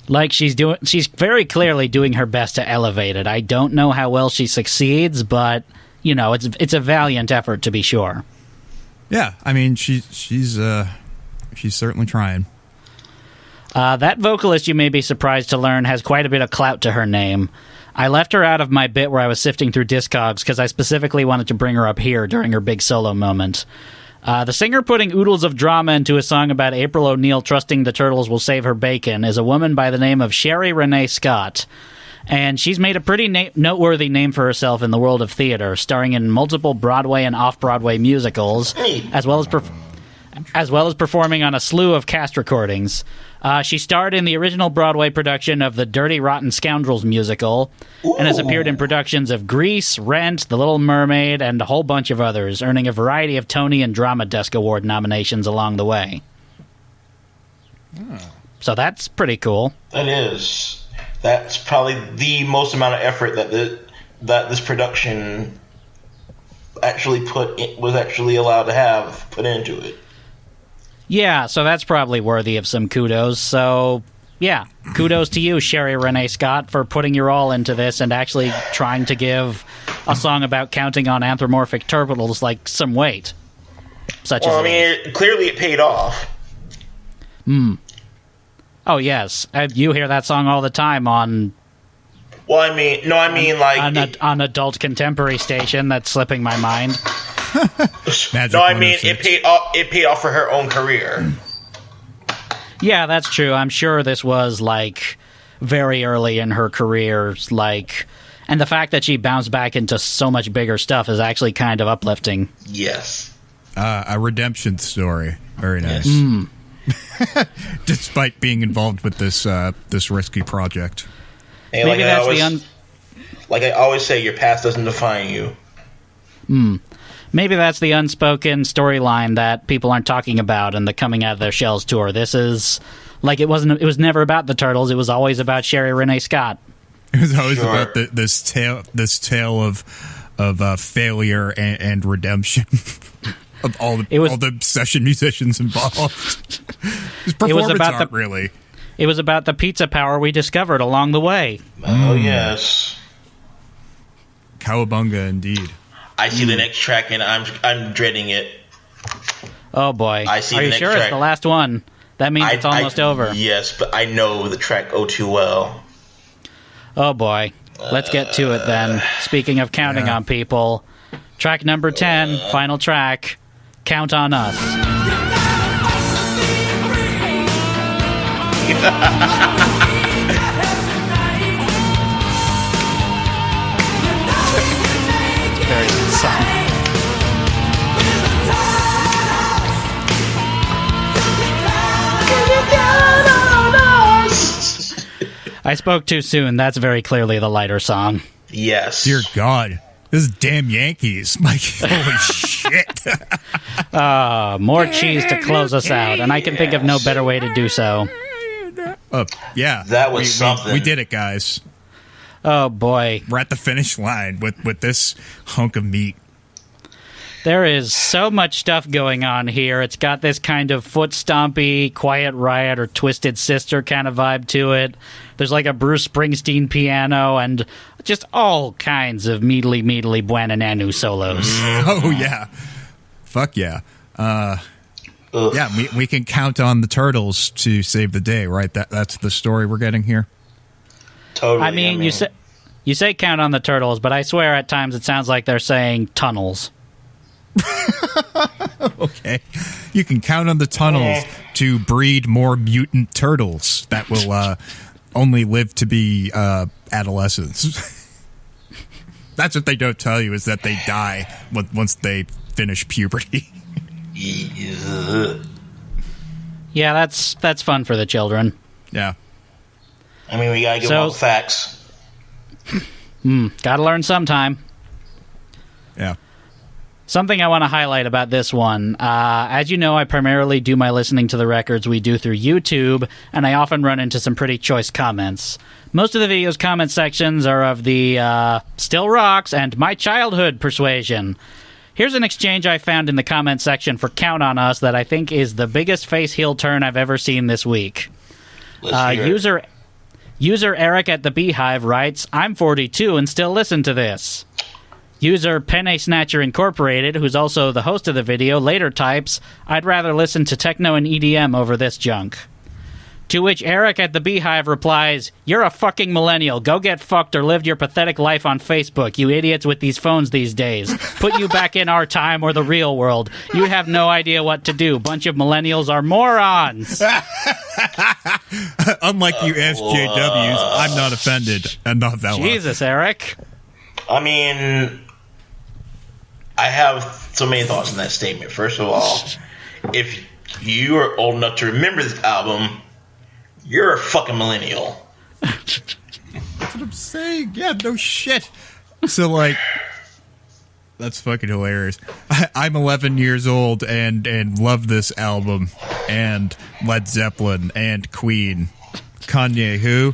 S3: Like, she's very clearly doing her best to elevate it. I don't know how well she succeeds, but, you know, it's a valiant effort to be sure.
S4: Yeah, I mean, she's certainly trying.
S3: That vocalist, you may be surprised to learn, has quite a bit of clout to her name. I left her out of my bit where I was sifting through Discogs because I specifically wanted to bring her up here during her big solo moment. The singer putting oodles of drama into a song about April O'Neil trusting the Turtles will save her bacon is a woman by the name of Sherry Renee Scott. And she's made a pretty noteworthy name for herself in the world of theater, starring in multiple Broadway and off-Broadway musicals, as well as performing on a slew of cast recordings. She starred in the original Broadway production of the Dirty Rotten Scoundrels musical, and has appeared in productions of Grease, Rent, The Little Mermaid, and a whole bunch of others, earning a variety of Tony and Drama Desk Award nominations along the way. So that's pretty cool.
S5: That is. That's probably the most amount of effort that this production was actually allowed to have put into it.
S3: Yeah, so that's probably worthy of some kudos. So, yeah, kudos to you, Sherry Renee Scott, for putting your all into this and actually trying to give a song about counting on anthropomorphic turtles like some weight.
S5: Clearly it paid off.
S3: Oh, yes. You hear that song all the time on...
S5: Well, on
S3: adult contemporary station. That's slipping my mind.
S5: It paid off for her own career.
S3: Yeah, that's true. I'm sure this was, like, very early in her career, like... And the fact that she bounced back into so much bigger stuff is actually kind of uplifting.
S5: Yes.
S4: A redemption story. Very nice.
S3: Yes.
S4: Despite being involved with this risky project.
S5: Hey, like I always say, your past doesn't define you.
S3: Maybe that's the unspoken storyline that people aren't talking about in the Coming Out of Their Shells tour. This is like it was never about the Turtles. It was always about Sherry Renee Scott.
S4: It was always about this tale of failure and redemption of all the session musicians involved. It was about the pizza power we discovered along the way.
S5: Oh yes,
S4: cowabunga indeed.
S5: I see the next track and I'm dreading it.
S3: Oh boy!
S5: I see.
S3: Are you sure it's the last one? That means it's almost over.
S5: Yes, but I know the track oh too well.
S3: Oh boy! Let's get to it then. Speaking of counting on people, track number 10, final track. Count on Us. Very good song. I spoke too soon. That's very clearly the lighter song.
S5: Yes.
S4: Dear God. This is damn Yankees. Like, holy shit.
S3: More cheese to close us out, and I can think of no better way to do so.
S4: Yeah.
S5: That was something.
S4: We did it, guys.
S3: Oh, boy.
S4: We're at the finish line with this hunk of meat.
S3: There is so much stuff going on here. It's got this kind of foot-stompy, Quiet Riot or Twisted Sister kind of vibe to it. There's like a Bruce Springsteen piano and just all kinds of meatly Buena Nanu solos.
S4: Oh, yeah. Fuck yeah. Yeah, we can count on the Turtles to save the day, right? That's the story we're getting here?
S5: Totally.
S3: I mean, you say count on the Turtles, but I swear at times it sounds like they're saying tunnels.
S4: Okay. You can count on the tunnels to breed more mutant turtles that will only live to be adolescents. That's what they don't tell you, is that they die once they finish puberty.
S3: Yeah, that's fun for the children.
S4: Yeah.
S5: I mean, we gotta give them all the facts.
S3: Gotta learn sometime.
S4: Yeah.
S3: Something I want to highlight about this one. As you know, I primarily do my listening to the records we do through YouTube, and I often run into some pretty choice comments. Most of the video's comment sections are of the Still Rocks and My Childhood persuasion. Here's an exchange I found in the comment section for Count on Us that I think is the biggest face heel turn I've ever seen this week. User Eric at the Beehive writes, I'm 42 and still listen to this. User Penne Snatcher Incorporated, who's also the host of the video, later types, I'd rather listen to techno and EDM over this junk. To which Eric at the Beehive replies, you're a fucking millennial. Go get fucked or live your pathetic life on Facebook, you idiots with these phones these days. Put you back in our time or the real world. You have no idea what to do. Bunch of millennials are morons.
S4: Unlike you SJWs, I'm not offended. And not that
S3: Jesus, Eric.
S5: I mean, I have so many thoughts on that statement. First of all, if you are old enough to remember this album, you're a fucking millennial.
S4: That's what I'm saying. Yeah, no shit. So, like, that's fucking hilarious. I'm 11 years old and love this album, and Led Zeppelin, and Queen. Kanye, who?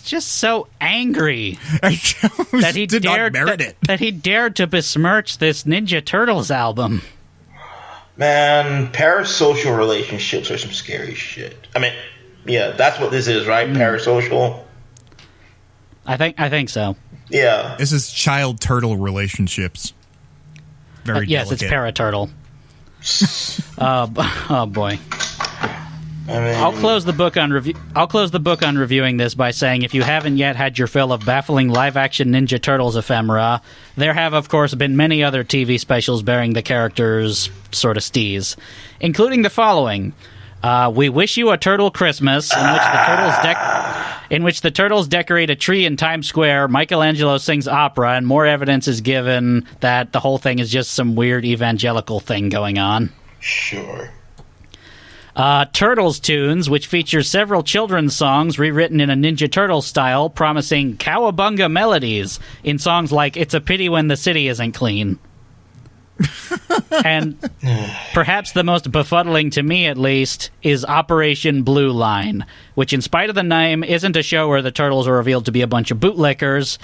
S3: Just so angry
S4: that he did
S3: dared,
S4: not merit it.
S3: That he dared to besmirch this Ninja Turtles album.
S5: Man, parasocial relationships are some scary shit. I mean, yeah, that's what this is, right? Parasocial.
S3: I think so.
S5: Yeah,
S4: this is child turtle relationships. Very
S3: yes,
S4: delicate.
S3: it's paraturtle. Oh boy.
S5: I mean,
S3: I'll close the book on reviewing this by saying if you haven't yet had your fill of baffling live-action Ninja Turtles ephemera, there have, of course, been many other TV specials bearing the characters' sort of steez, including the following. We Wish You a Turtle Christmas, in which the turtles decorate a tree in Times Square, Michelangelo sings opera, and more evidence is given that the whole thing is just some weird evangelical thing going on.
S5: Sure.
S3: Turtles Tunes, which features several children's songs rewritten in a Ninja Turtle style, promising cowabunga melodies in songs like It's a Pity When the City Isn't Clean. And perhaps the most befuddling to me, at least, is Operation Blue Line, which, in spite of the name, isn't a show where the turtles are revealed to be a bunch of bootlickers,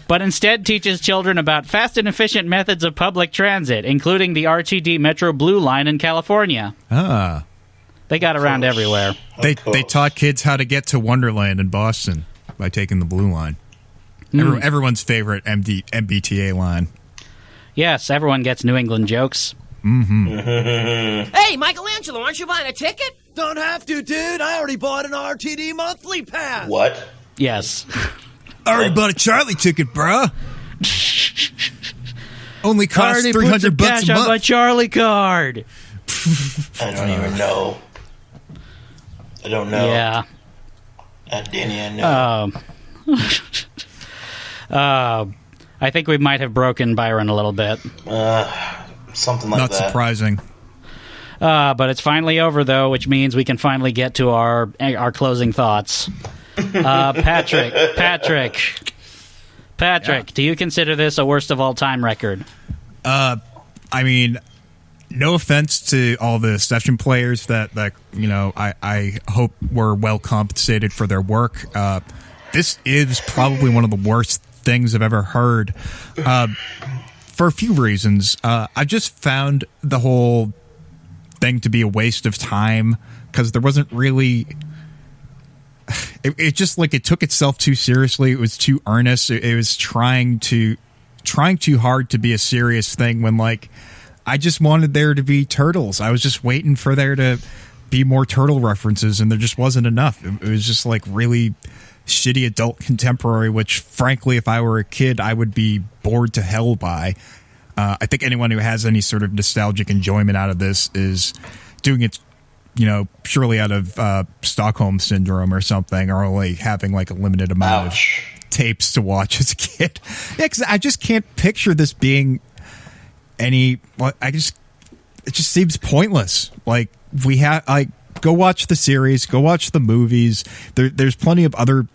S3: but instead teaches children about fast and efficient methods of public transit, including the RTD Metro Blue Line in California.
S4: Ah.
S3: They got around everywhere.
S4: They taught kids how to get to Wonderland in Boston by taking the Blue Line. Everyone's favorite MBTA line.
S3: Yes, everyone gets New England jokes.
S4: Mm-hmm.
S11: Hey, Michelangelo, aren't you buying a ticket?
S7: Don't have to, dude. I already bought an RTD monthly pass.
S5: What?
S3: Yes.
S4: I already bought a Charlie ticket, bruh. Only costs $300 a month.
S3: On my Charlie card.
S5: I don't even know. I don't know.
S3: Yeah.
S5: Danny, I know.
S3: I think we might have broken Byron a little bit.
S5: Something like
S4: Not
S5: that.
S4: Not surprising.
S3: But it's finally over, though, which means we can finally get to our closing thoughts. Patrick, yeah. Do you consider this a worst of all time record?
S4: I mean, no offense to all the session players that I hope were well compensated for their work. This is probably one of the worst things I've ever heard, for a few reasons. I just found the whole thing to be a waste of time because there wasn't really. It just it took itself too seriously. It was too earnest. It was trying too hard to be a serious thing when I just wanted there to be turtles. I was just waiting for there to be more turtle references, and there just wasn't enough. It was just really shitty adult contemporary, which frankly, if I were a kid, I would be bored to hell by. I think anyone who has any sort of nostalgic enjoyment out of this is doing it, purely out of Stockholm syndrome or something, or only having a limited amount of tapes to watch as a kid. Yeah, because I just can't picture this being it just seems pointless. We have go watch the series, go watch the movies. There's plenty of other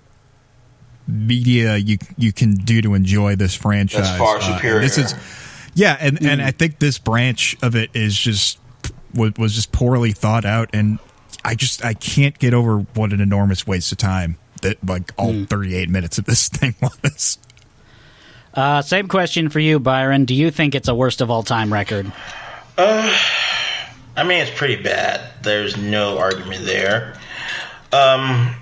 S4: media you can do to enjoy this franchise.
S5: That's far superior.
S4: Yeah, and I think this branch of it is just was just poorly thought out, and I can't get over what an enormous waste of time that like all 38 minutes of this thing was.
S3: Same question for you, Byron. Do you think it's a worst of all time record?
S5: I mean, it's pretty bad. There's no argument there. As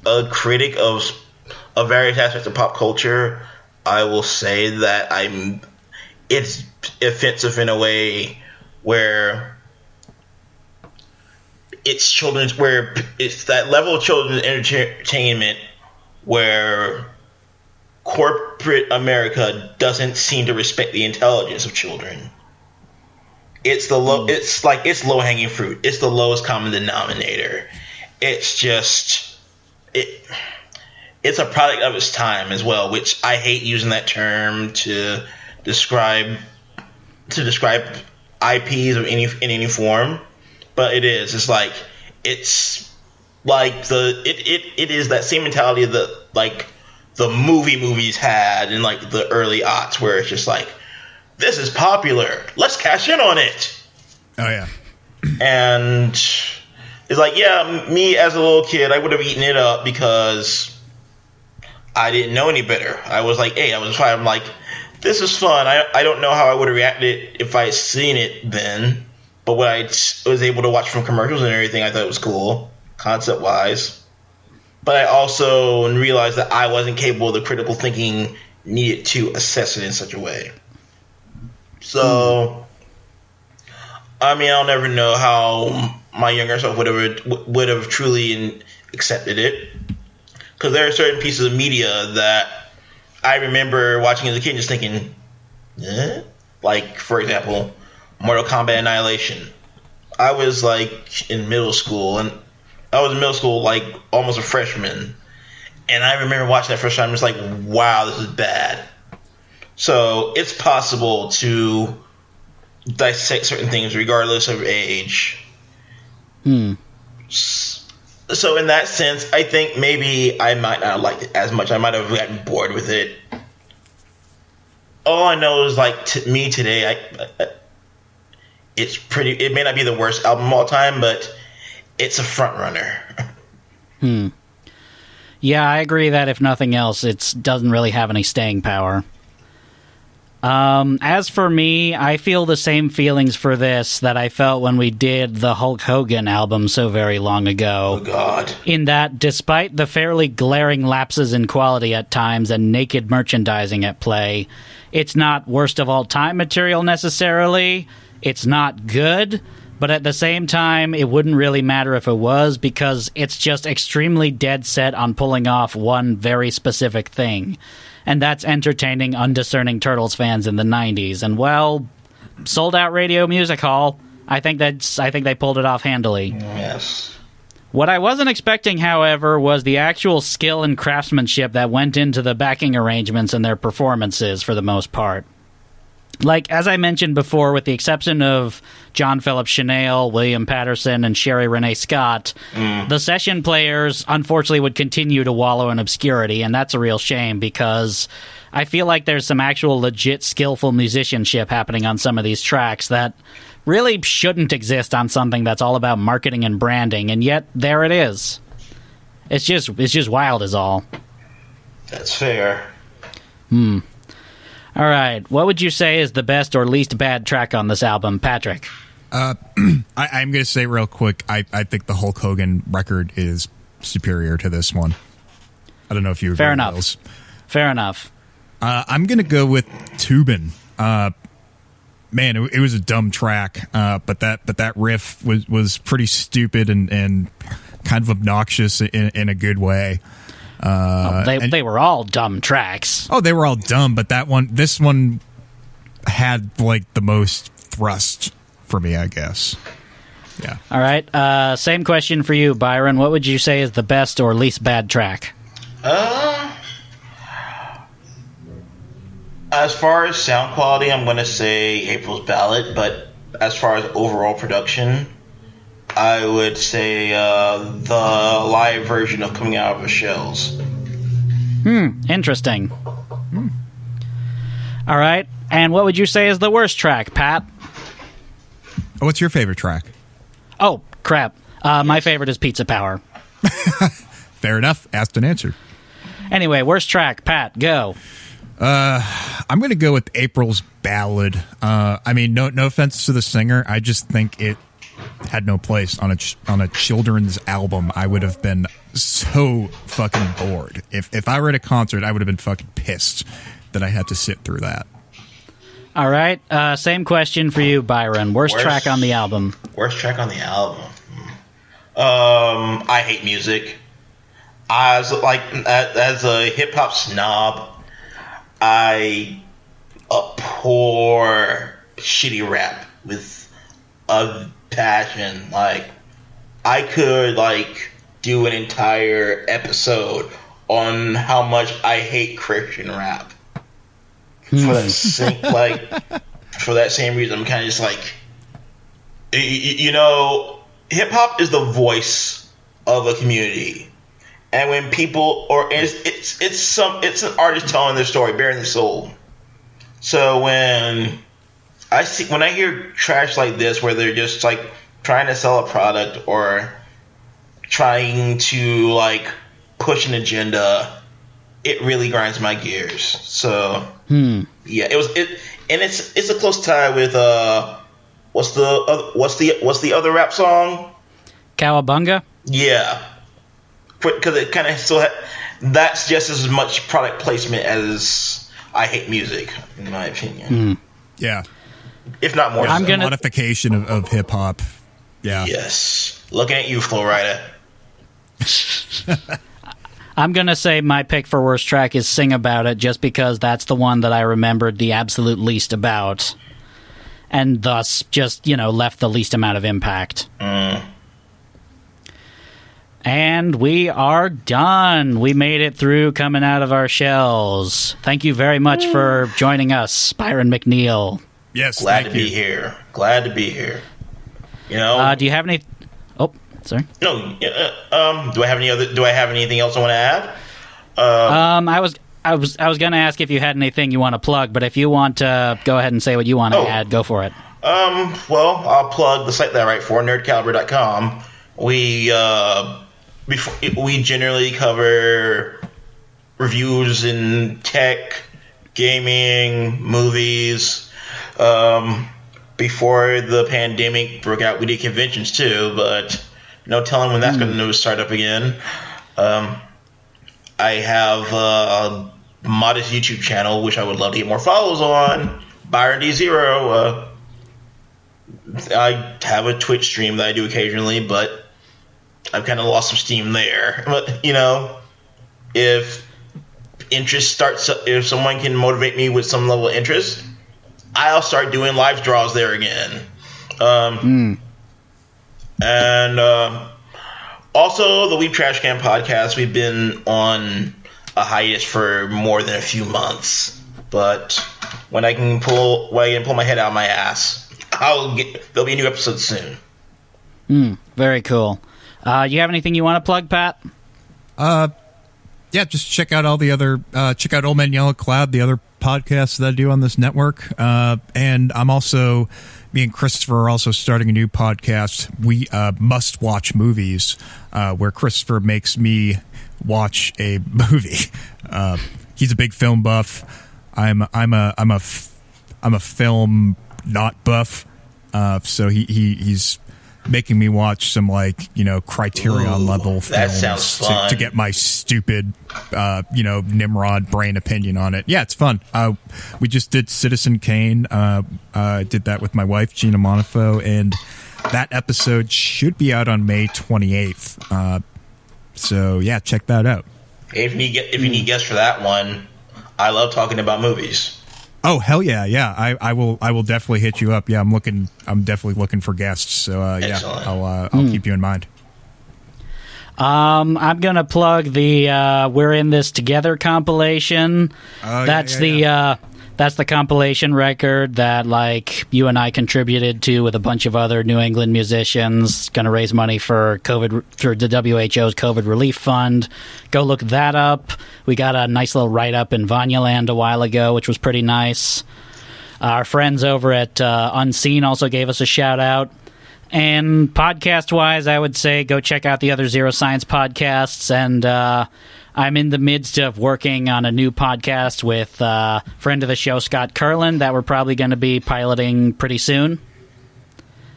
S5: a critic of various aspects of pop culture, I will say that it's offensive in a way where it's that level of children's entertainment where corporate America doesn't seem to respect the intelligence of children. It's low hanging fruit. It's the lowest common denominator. It's just it's a product of its time as well, which I hate using that term to describe IPs in any form, but it is. It is that same mentality that the movies had in like the early aughts, where it's just like, this is popular, let's cash in on it.
S4: Oh yeah.
S5: And it's like, yeah, me as a little kid, I would have eaten it up because I didn't know any better. I was like, hey, I was 5. I'm like, this is fun. I don't know how I would have reacted if I had seen it then, but what I was able to watch from commercials and everything, I thought it was cool, concept wise. But I also realized that I wasn't capable of the critical thinking needed to assess it in such a way. So, I mean, I'll never know how my younger self would have truly accepted it, because there are certain pieces of media that I remember watching as a kid and just thinking, eh? Like, for example, Mortal Kombat Annihilation. I was like in middle school, like almost a freshman, and I remember watching that first time, just like, wow, this is bad. So it's possible to dissect certain things regardless of age. So in that sense, I think maybe I might not have liked it as much. I might have gotten bored with it. All I know is, like, me today, it may not be the worst album of all time, but it's a front runner.
S3: Yeah, I agree that if nothing else, it doesn't really have any staying power. As for me, I feel the same feelings for this that I felt when we did the Hulk Hogan album so very long ago.
S5: Oh, God.
S3: In that, despite the fairly glaring lapses in quality at times and naked merchandising at play, it's not worst of all time material necessarily. It's not good, but at the same time, it wouldn't really matter if it was, because it's just extremely dead set on pulling off one very specific thing. And that's entertaining undiscerning Turtles fans in the 90s. And, well, sold out Radio Music Hall. I think they pulled it off handily.
S5: Yes.
S3: What I wasn't expecting, however, was the actual skill and craftsmanship that went into the backing arrangements and their performances for the most part. Like, as I mentioned before, with the exception of John Philip Chanale, William Patterson, and Sherry Renee Scott, the session players, unfortunately, would continue to wallow in obscurity, and that's a real shame, because I feel like there's some actual legit skillful musicianship happening on some of these tracks that really shouldn't exist on something that's all about marketing and branding, and yet there it is. It's just wild is all.
S5: That's fair.
S3: All right, what would you say is the best or least bad track on this album, Patrick?
S4: I'm going to say real quick, I think the Hulk Hogan record is superior to this one. I don't know if you agree.
S3: Fair enough.
S4: Those.
S3: Fair enough.
S4: I'm going to go with Tubin. Man, it was a dumb track, but that riff was pretty stupid and kind of obnoxious in a good way.
S3: They were all dumb tracks.
S4: Oh, they were all dumb, but this one had like the most thrust for me, I guess. Yeah.
S3: All right. Same question for you, Byron. What would you say is the best or least bad track?
S5: As far as sound quality, I'm going to say April's Ballad, but as far as overall production, I would say the live version of Coming Out of the Shells.
S3: Interesting. All right. And what would you say is the worst track, Pat?
S4: What's your favorite track?
S3: Oh, crap. My favorite is Pizza Power.
S4: Fair enough. Asked and answered.
S3: Anyway, worst track, Pat, go.
S4: I'm going to go with April's Ballad. I mean, no offense to the singer. I just think it had no place on a children's album. I would have been so fucking bored. If I were at a concert, I would have been fucking pissed that I had to sit through that.
S3: All right. Same question for you, Byron. Worst track on the album.
S5: Worst track on the album. I Hate Music. As a hip hop snob, I abhor shitty rap with a passion. Like, I could do an entire episode on how much I hate Christian rap. For that same reason, I'm kind of just hip hop is the voice of a community. And when people, it's an artist telling their story, bearing their soul. So when I hear trash like this, where they're just trying to sell a product or trying to push an agenda, it really grinds my gears. So yeah, it's a close tie with what's the other rap song?
S3: Cowabunga?
S5: Yeah. Because it kind of that's just as much product placement as I Hate Music, in my opinion.
S4: Yeah,
S5: if not more.
S4: I'm a modification of hip hop. Yeah.
S5: Yes. Looking at you, Flo Rida.
S3: I'm gonna say my pick for worst track is "Sing About It," just because that's the one that I remembered the absolute least about, and thus just left the least amount of impact. And we are done. We made it through Coming Out of Our Shells. Thank you very much for joining us, Byron McNeal.
S4: Yes,
S5: glad to be here. Glad to be here. Do
S3: you have any? Oh, sorry.
S5: No. Do I have anything else I want to add?
S3: I was going to ask if you had anything you want to plug, but if you want to go ahead and say what you want to add, go for it.
S5: Well, I'll plug the site that I write for, nerdcaliber.com. We generally cover reviews in tech, gaming, movies. Before the pandemic broke out, we did conventions too, but no telling when that's going to start up again. I have a modest YouTube channel, which I would love to get more follows on. Byron D Zero. I have a Twitch stream that I do occasionally, but I've kind of lost some steam there. But, if interest starts, if someone can motivate me with some level of interest, I'll start doing live draws there again. And also the Weeb Trash Can podcast. We've been on a hiatus for more than a few months, but when I can pull my head out of my ass, there'll be a new episode soon.
S3: Very cool. You have anything you want to plug, Pat?
S4: Yeah, just check out all the other check out Old Man Yellow Cloud, the other podcasts that I do on this network. And me and Christopher are also starting a new podcast. We must watch movies, where Christopher makes me watch a movie. He's a big film buff. I'm a film not buff. So he's making me watch some Criterion level films
S5: that sounds fun.
S4: To get my stupid Nimrod brain opinion on it. Yeah, it's fun. We just did Citizen Kane. I did that with my wife Gina Monifo, and that episode should be out on May 28th. So yeah, check that out.
S5: If you need guests for that one, I love talking about movies.
S4: Oh hell yeah, yeah! I will definitely hit you up. Yeah, I'm definitely looking for guests. So yeah, I'll keep you in mind.
S3: I'm gonna plug the "We're in This Together" compilation. That's the That's the compilation record that, like, you and I contributed to with a bunch of other New England musicians. Going to raise money for the WHO's COVID Relief Fund. Go look that up. We got a nice little write-up in Vanyaland a while ago, which was pretty nice. Our friends over at Unseen also gave us a shout-out. And podcast-wise, I would say go check out the other Zero Science podcasts. And I'm in the midst of working on a new podcast with friend of the show, Scott Curlin, that we're probably going to be piloting pretty soon.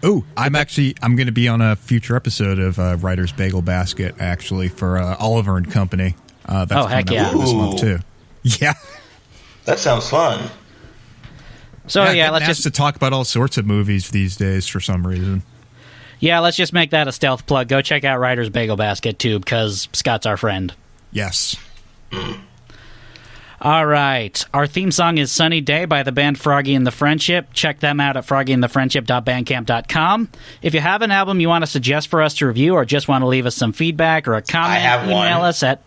S4: Oh, I'm going to be on a future episode of Writer's Bagel Basket, actually, for Oliver and Company. That's
S3: heck yeah.
S4: this month, too. Yeah.
S5: That sounds fun.
S3: So, yeah, let's
S4: just to talk about all sorts of movies these days for some reason.
S3: Yeah, let's just make that a stealth plug. Go check out Writer's Bagel Basket, too, because Scott's our friend.
S4: Yes.
S3: All right. Our theme song is Sunny Day by the band Froggy and the Friendship. Check them out at froggyandthefriendship.bandcamp.com. If you have an album you want to suggest for us to review or just want to leave us some feedback or a comment,
S5: I have
S3: email
S5: one.
S3: us at...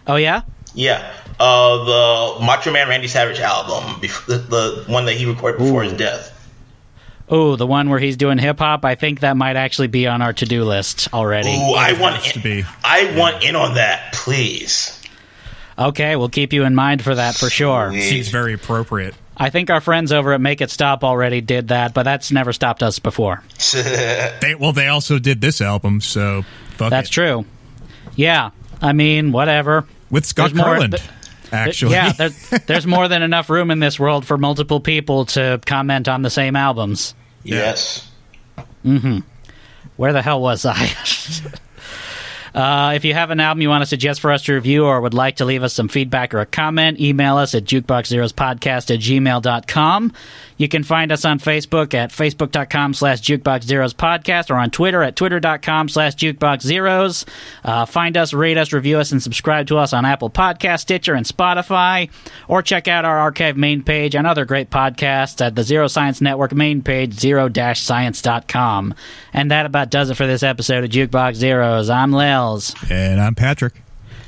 S3: oh, yeah?
S5: Yeah. The Macho Man Randy Savage album, the one that he recorded before his death.
S3: Oh, the one where he's doing hip-hop? I think that might actually be on our to-do list already.
S5: Ooh, I want in on that, please.
S3: Okay, we'll keep you in mind for that for sure.
S4: Seems very appropriate.
S3: I think our friends over at Make It Stop already did that, but that's never stopped us before.
S4: They also did this album, so fuck
S3: That's
S4: it.
S3: true. Yeah, I mean, whatever.
S4: With Scott Curland, actually.
S3: Yeah, there's more than enough room in this world for multiple people to comment on the same albums.
S5: Yes.
S3: Mm-hmm. Where the hell was I? If you have an album you want to suggest for us to review or would like to leave us some feedback or a comment, email us at jukeboxzeroespodcast@gmail.com. You can find us on Facebook at facebook.com/jukeboxzeroespodcast or on Twitter at twitter.com/jukeboxzeroes. Find us, rate us, review us, and subscribe to us on Apple Podcasts, Stitcher, and Spotify. Or check out our archive main page and other great podcasts at the Zero Science Network main page, zero-science.com. And that about does it for this episode of Jukebox Zeroes. I'm Lilz.
S4: And I'm Patrick.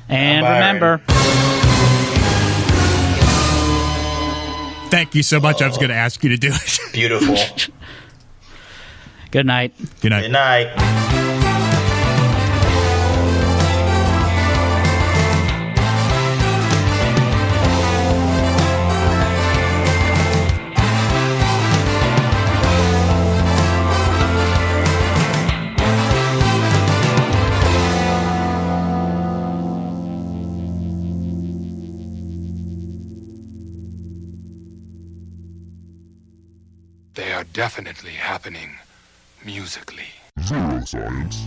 S3: And
S5: I'm
S3: remember...
S4: Thank you so much. I was going to ask you to do it.
S5: Beautiful.
S3: Good night.
S4: Good night.
S5: Good night.
S12: They are definitely happening musically.
S13: Zero Science.